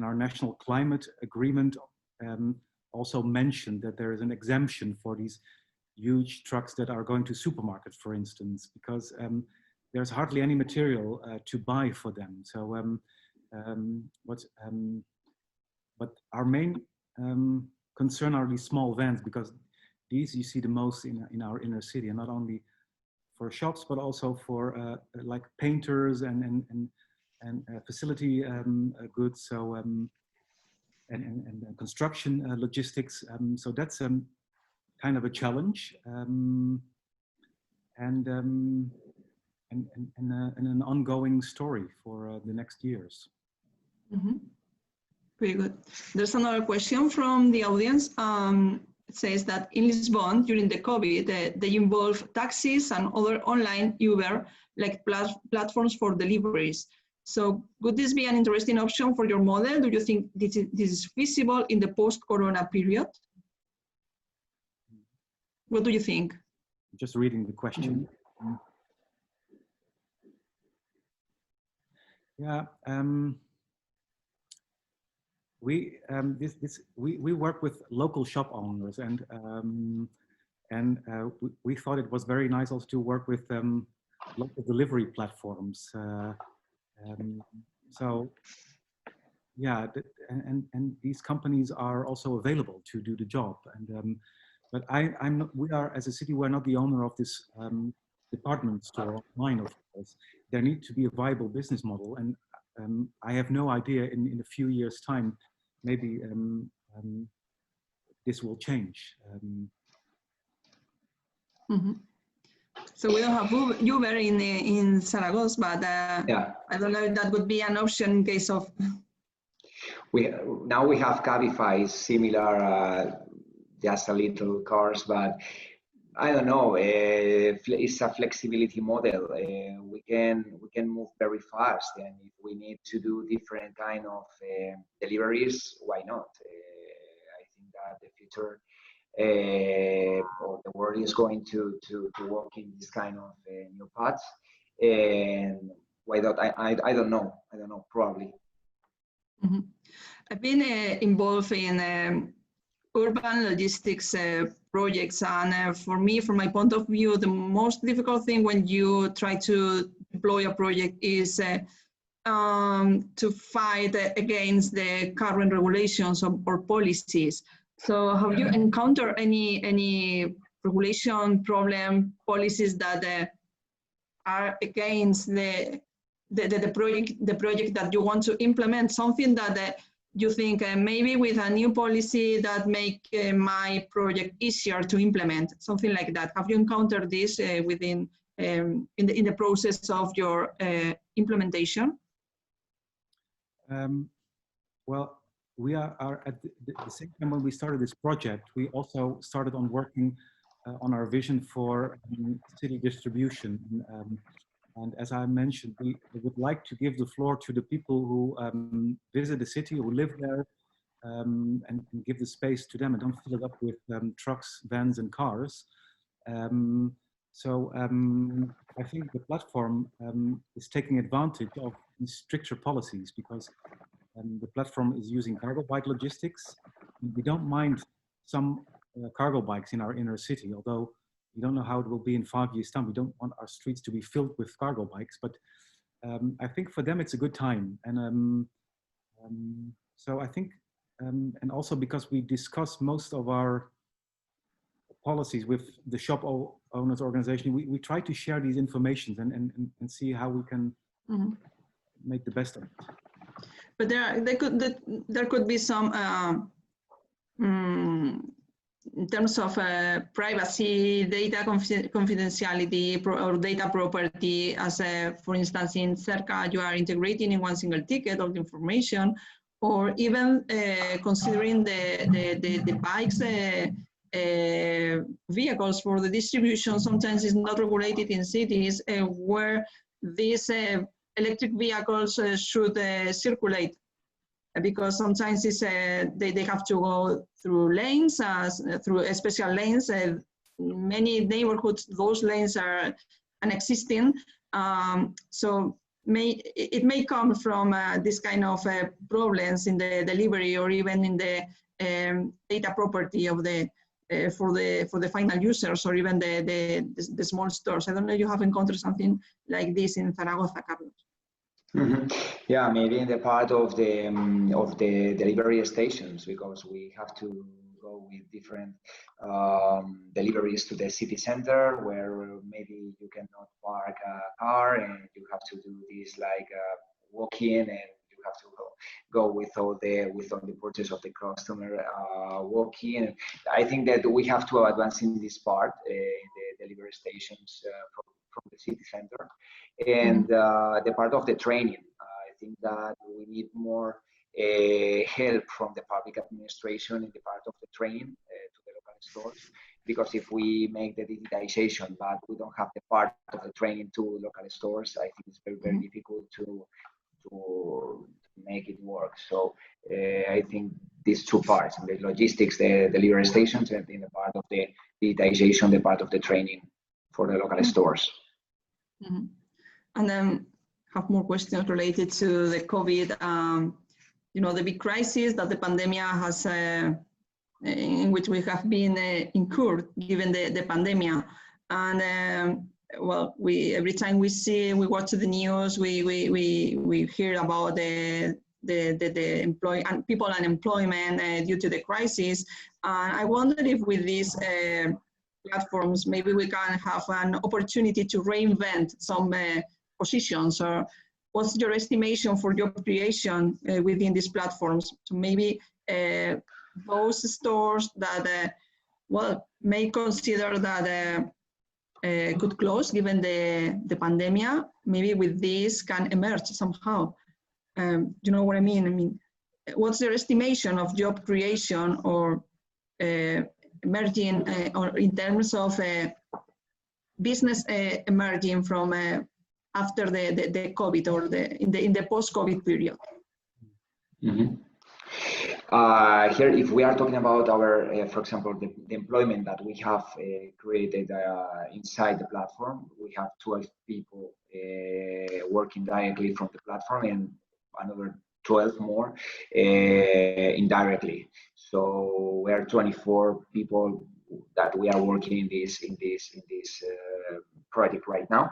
our national climate agreement also mentioned that there is an exemption for these huge trucks that are going to supermarkets, for instance, because there's hardly any material to buy for them. So but our main concern are these small vans, because these you see the most in our inner city, and not only for shops, but also for like painters and facility goods, so and construction logistics. So that's kind of a challenge, and an ongoing story for the next years. Very good. There's another question from the audience. It says that in Lisbon during the COVID, they involve taxis and other online Uber like platforms for deliveries. So would this be an interesting option for your model? Do you think this is feasible in the post-corona period? What do you think? Just reading the question. Yeah. We work with local shop owners, and we thought it was very nice also to work with local delivery platforms. So yeah, and these companies are also available to do the job. And but we are, as a city, we're not the owner of this department store online, of course. There needs to be a viable business model, and I have no idea in a few years' time, maybe this will change. So we don't have Uber in Zaragoza, but yeah. I don't know if that would be an option in case of. Now we have Cabify, similar, just a little cars, but I don't know. It's a flexibility model. We can move very fast, and if we need to do different kind of deliveries, why not? I think that the future or the world is going to work in this kind of new paths. And why not? I don't know. I don't know. Probably. Mm-hmm. I've been involved in urban logistics projects, and for me, from my point of view, the most difficult thing when you try to deploy a project is to fight against the current regulations or policies. So have you encountered any regulation problem, policies that are against the project that you want to implement, something that you think maybe with a new policy that make my project easier to implement, something like that? Have you encountered this within in the process of your implementation? Well, we are at the same time when we started this project, we also started on working on our vision for city distribution. And as I mentioned, we would like to give the floor to the people who visit the city, who live there, and give the space to them and don't fill it up with trucks, vans, and cars. So I think the platform is taking advantage of these stricter policies because the platform is using cargo bike logistics. We don't mind some cargo bikes in our inner city, although we don't know how it will be in 5 years' time. We don't want our streets to be filled with cargo bikes, but I think for them it's a good time. And so I think, and also because we discuss most of our policies with the shop owners organization, we try to share these informations and see how we can make the best of it. But there could be some in terms of privacy, data confidentiality, or data property, as for instance in Cerca, you are integrating in one single ticket all the information, or even considering the bikes, vehicles for the distribution. Sometimes it's not regulated in cities where these electric vehicles should circulate, because sometimes it's, they have to go through lanes, through special lanes. Many neighborhoods, those lanes are unexisting. So it may come from this kind of problems in the delivery or even in the data property of the for the final users, or even the small stores. I don't know if you have encountered something like this in Zaragoza, Carlos. Mm-hmm. Yeah, maybe in the part of the delivery stations, because we have to go with different deliveries to the city center, where maybe you cannot park a car and you have to do this like walk-in, and you have to go with all the purchase of the customer walk-in. I think that we have to advance in this part in the delivery stations from the city center. And the part of the training, I think that we need more help from the public administration in the part of the training to the local stores, because if we make the digitization but we don't have the part of the training to local stores, I think it's very, very difficult to make it work. So I think these two parts, the logistics, the delivery stations, and in the part of the digitization, the part of the training for the local stores. And then have more questions related to the COVID, you know, the big crisis that the pandemic has, in which we have been incurred given the pandemic. And well, every time we watch the news, we hear about the people unemployment due to the crisis. And I wonder if with these platforms, maybe we can have an opportunity to reinvent some positions, or what's your estimation for job creation within these platforms? So maybe those stores that, well, may consider that could close given the pandemic, maybe with this can emerge somehow. You know what I mean? I mean, what's your estimation of job creation or emerging or in terms of business emerging from after the COVID or in the post-COVID period? Mm-hmm. Here, if we are talking about our, for example, the employment that we have created inside the platform, we have 12 people working directly from the platform and another 12 more indirectly. So we are 24 people that we are working in this project right now.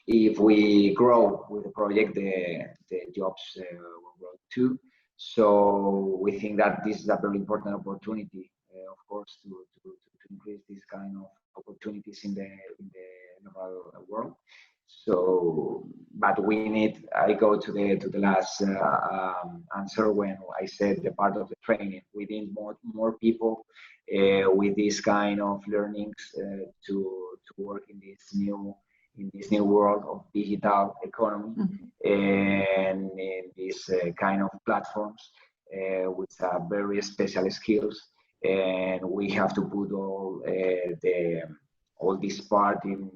If we grow with the project, the jobs will grow too. So we think that this is a very important opportunity, of course, to increase this kind of opportunities in the normal world. So, but we need. I go to the last answer when I said the part of the training. We need more people with this kind of learnings to work in this new world of digital economy. And in these kind of platforms with very special skills, and we have to put all this part in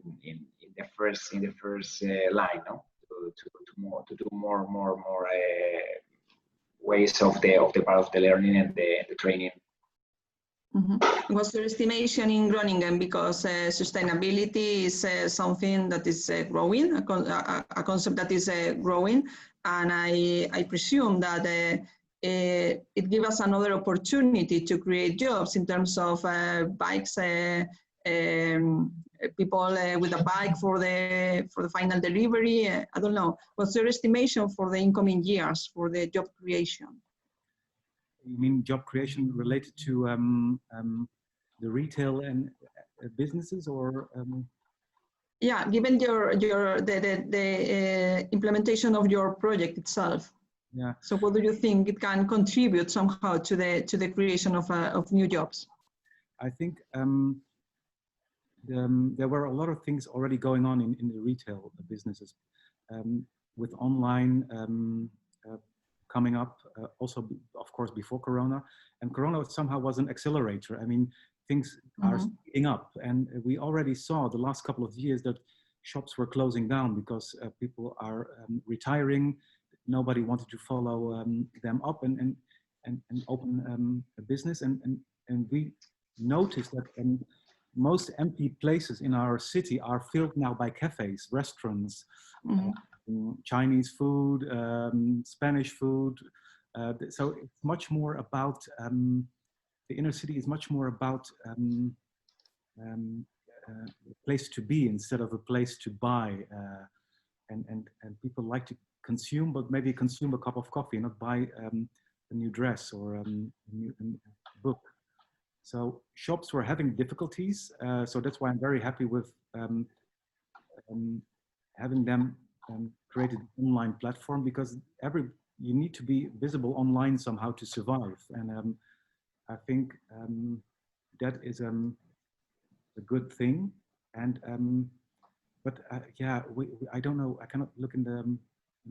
the first line, no? to do more ways of the part of the learning and the training. Mm-hmm. What's your estimation in Groningen? Because sustainability is something that is growing, a concept that is growing, and I presume that it gives us another opportunity to create jobs in terms of bikes, people with a bike for the final delivery. I don't know. What's your estimation for the incoming years for the job creation? You mean job creation related to the retail and businesses, or? Yeah, given the implementation of your project itself. Yeah. So, what do you think it can contribute somehow to the creation of new jobs? I think there were a lot of things already going on in the retail businesses, with online. Coming up, also, of course, before Corona. And Corona somehow was an accelerator. I mean, things are speeding up. And we already saw the last couple of years that shops were closing down because people are retiring. Nobody wanted to follow them up and open a business. And we noticed that most empty places in our city are filled now by cafes, restaurants, Chinese food, Spanish food. So it's much more about, the inner city is much more about a place to be instead of a place to buy. And people like to consume, but maybe consume a cup of coffee, not buy a new dress or a new book. So shops were having difficulties. So that's why I'm very happy with having them created an online platform, because you need to be visible online somehow to survive, and I think that is a good thing. And but yeah, I don't know. I cannot look in the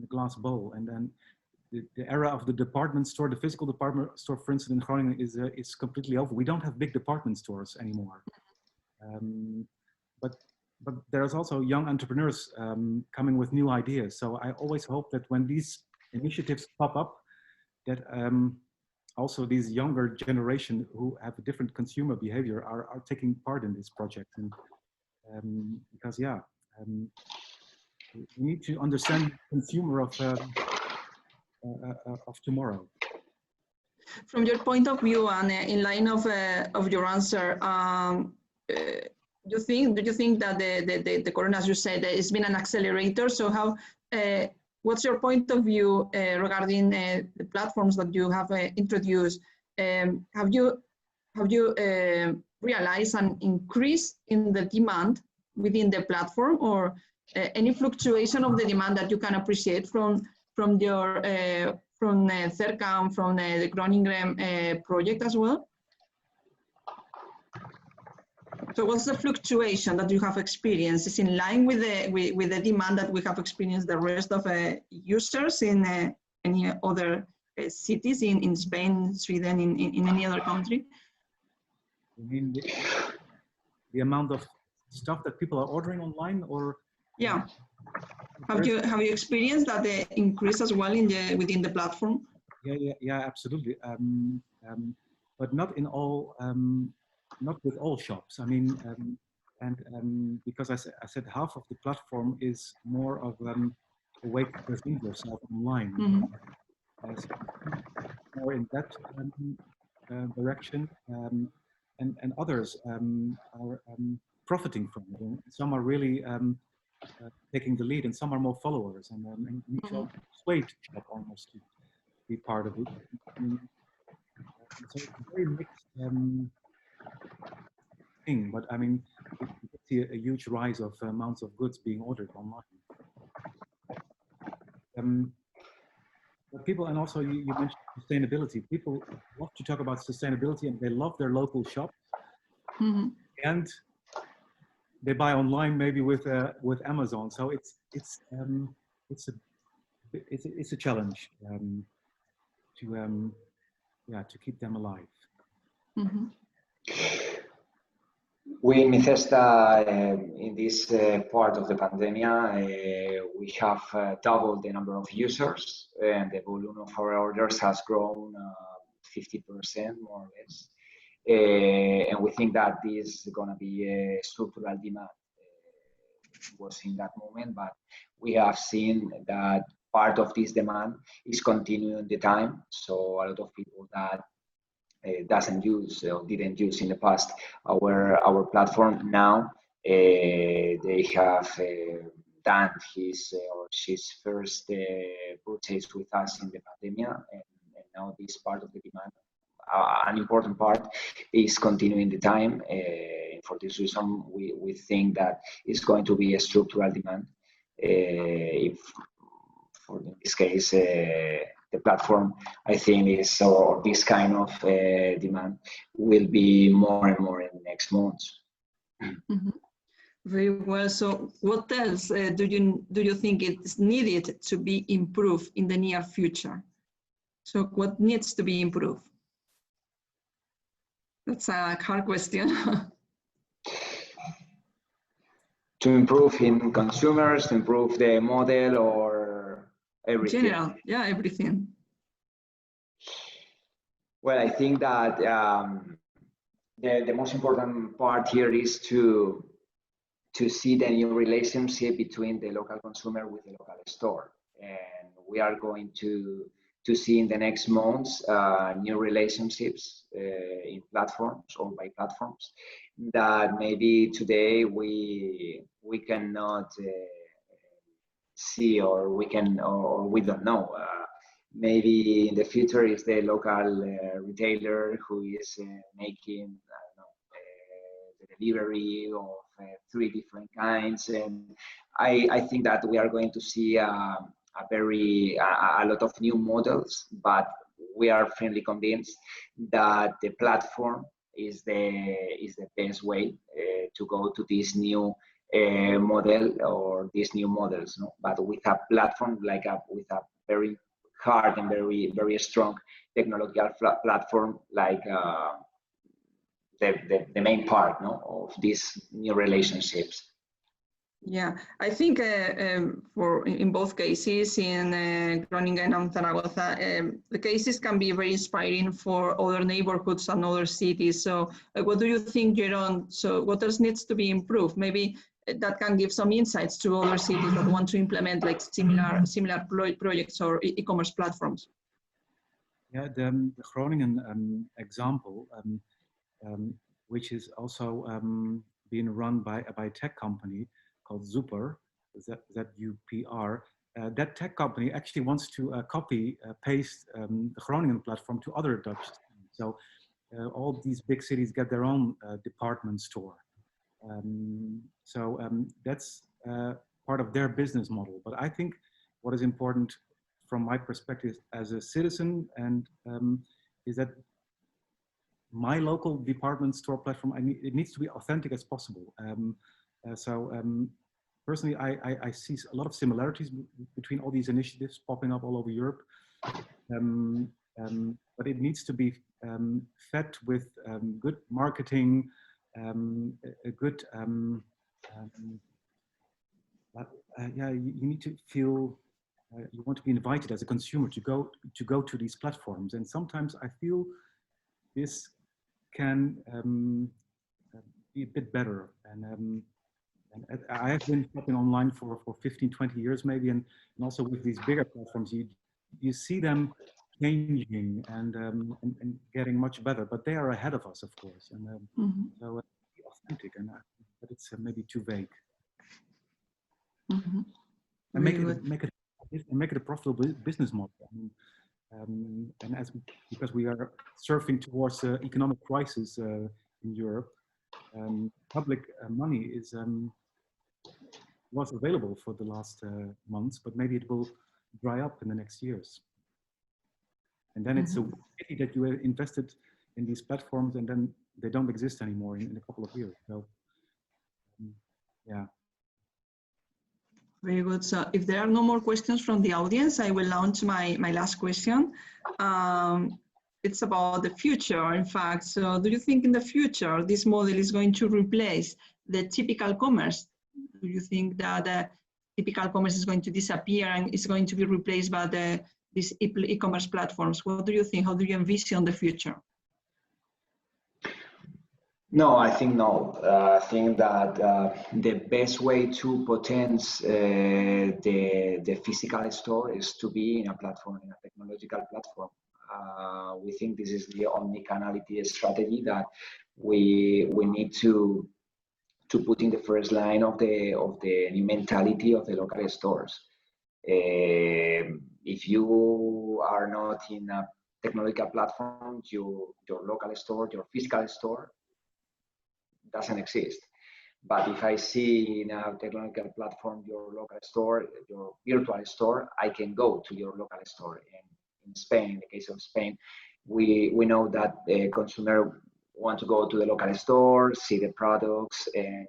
glass bowl. And then the era of the department store, the physical department store, for instance, in Groningen, is completely over. We don't have big department stores anymore. But there's also young entrepreneurs coming with new ideas. So I always hope that when these initiatives pop up, that also these younger generation who have a different consumer behavior are taking part in this project. And because we need to understand the consumer of tomorrow. From your point of view, and in line of your answer, do you think that the Corona, as you said, has been an accelerator? So how, what's your point of view regarding the platforms that you have introduced? Have you realized an increase in the demand within the platform, or any fluctuation of the demand that you can appreciate from your from Cerca, from the Groningen project as well? So what's the fluctuation that you have experienced? Is in line with the demand that we have experienced the rest of users in any other cities in Spain, Sweden, in any other country? You mean the amount of stuff that people are ordering online, or? Yeah. Have you experienced that the increase as well in within the platform? Yeah, absolutely. But not in all, not with all shops. I mean, because I said half of the platform is more of a way to present yourself online. Mm-hmm. So more in that direction, and others are profiting from it. And some are really taking the lead, and some are more followers, and each are persuade shop almost to be part of it. So it's a very mixed thing, but I mean, you can see a huge rise of amounts of goods being ordered online. But people, and also you mentioned sustainability. People love to talk about sustainability, and they love their local shops, and they buy online maybe with Amazon. So it's a challenge to keep them alive. Mm-hmm. We in Mithesta, in this part of the pandemic, we have doubled the number of users, and the volume of our orders has grown 50% more or less. And we think that this is going to be a structural demand. It was in that moment, but we have seen that part of this demand is continuing the time. So a lot of people that doesn't use or didn't use in the past our platform now, they have done his or she's first purchase with us in the pandemic, and now this part of the demand, an important part, is continuing the time. For this reason, we think that it's going to be a structural demand. If for in this case, the platform, I think, is, or this kind of demand will be more and more in the next months. Mm-hmm. Very well. So, what else do you think is needed to be improved in the near future? So, what needs to be improved? That's a hard question. To improve in consumers, to improve the model, or everything? General, yeah, everything. Well, I think that the most important part here is to see the new relationship between the local consumer with the local store, and we are going to see in the next months new relationships in platforms or by platforms that maybe today we cannot see, or we don't know. Maybe in the future is the local retailer who is making, I don't know, the delivery of 3 different kinds, and I think that we are going to see a lot of new models, but we are firmly convinced that the platform is the best way to go to this new model or these new models. No? But with a platform with a very hard and very strong technological platform, like the main part, no, of these new relationships. Yeah, I think in both cases, in Groningen and Zaragoza, the cases can be very inspiring for other neighborhoods and other cities. So what do you think, Jeroen? So what else needs to be improved? Maybe that can give some insights to other cities that want to implement like similar projects or e-commerce platforms. Yeah, the Groningen example, which is also being run by a tech company called ZUPR, Z-U-P-R. That tech company actually wants to paste the Groningen platform to other Dutch cities. So all these big cities get their own department store. That's part of their business model. But I think what is important from my perspective as a citizen is that my local department store platform, it needs to be authentic as possible. Personally, I see a lot of similarities between all these initiatives popping up all over Europe, but it needs to be fed with good marketing, a good yeah, you need to feel you want to be invited as a consumer to go to these platforms, and sometimes I feel this can be a bit better. And I have been shopping online for 15, 20 years maybe, and also with these bigger platforms, you see them changing and getting much better, but they are ahead of us, of course. And so be authentic, and but it's maybe too vague. And make it a profitable business model. I mean, and because we are surfing towards economic crisis in Europe, public money was available for the last months, but maybe it will dry up in the next years. And then it's a pity that you invested in these platforms and then they don't exist anymore in a couple of years. So, yeah. Very good. So if there are no more questions from the audience, I will launch my last question. It's about the future, in fact. So do you think in the future, this model is going to replace the typical commerce? Do you think that the typical commerce is going to disappear and is going to be replaced by these e-commerce platforms? What do you think? How do you envision the future? No, I think no. I think that the best way to potence the physical store is to be in a platform, in a technological platform. We think this is the omnicanality strategy that we need to put in the first line of the new mentality of the local stores. If you are not in a technological platform, your local store, your physical store, doesn't exist. But if I see in a technological platform your local store, your virtual store, I can go to your local store. And in Spain, in the case of Spain, we know that the consumer want to go to the local store, see the products, and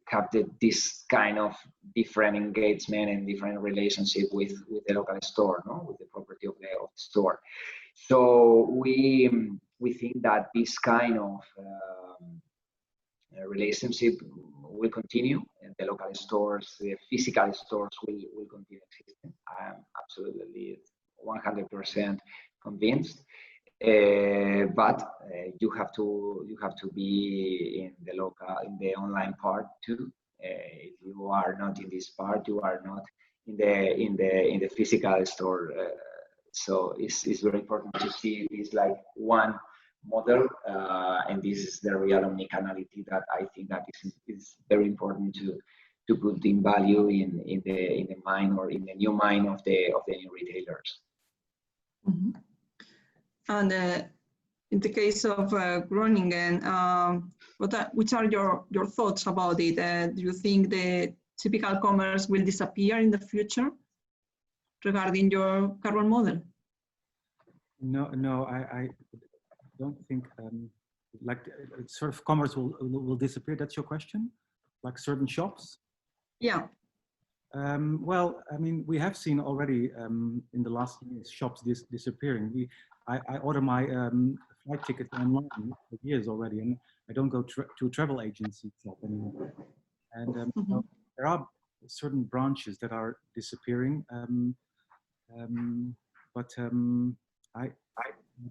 have this kind of different engagement and different relationship with the local store, no? With the property of the store. So we think that this kind of relationship will continue, and the local stores, the physical stores will continue existing. I am absolutely 100% convinced. But you have to be in the online part too. If you are not in this part, you are not in the physical store. So it's very important to see this like one model, and this is the real omnicanality that I think that is very important to put in value in the mind or in the new mind of the new retailers. And in the case of Groningen, which are your thoughts about it? Do you think the typical commerce will disappear in the future regarding your current model? No, I don't think like sort of commerce will disappear. That's your question? Like certain shops? Yeah. Well, I mean, we have seen already in the last years shops disappearing. I order my flight tickets online for years already, and I don't go to a travel agency shop anymore. And so there are certain branches that are disappearing, but I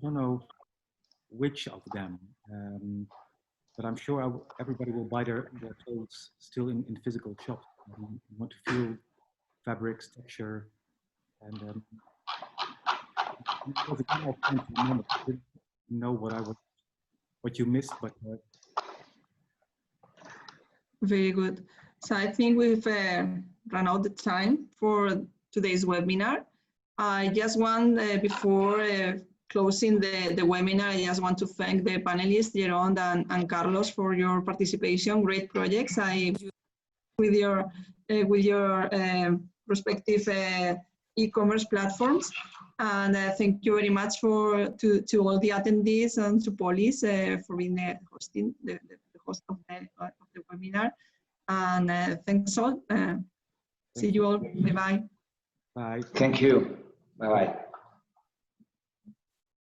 don't know which of them. But I'm sure everybody will buy their clothes still in physical shops. You want to feel fabrics, texture, and I didn't know what you missed, but very good. So I think we've run out the time for today's webinar. I just want, before closing the webinar, I just want to thank the panelists, Jeroen and Carlos, for your participation. Great projects. With your respective e-commerce platforms, and thank you very much to all the attendees and to Polis for being the host of the webinar. And thanks all. See you all. Bye bye. Bye. Thank you. Bye bye.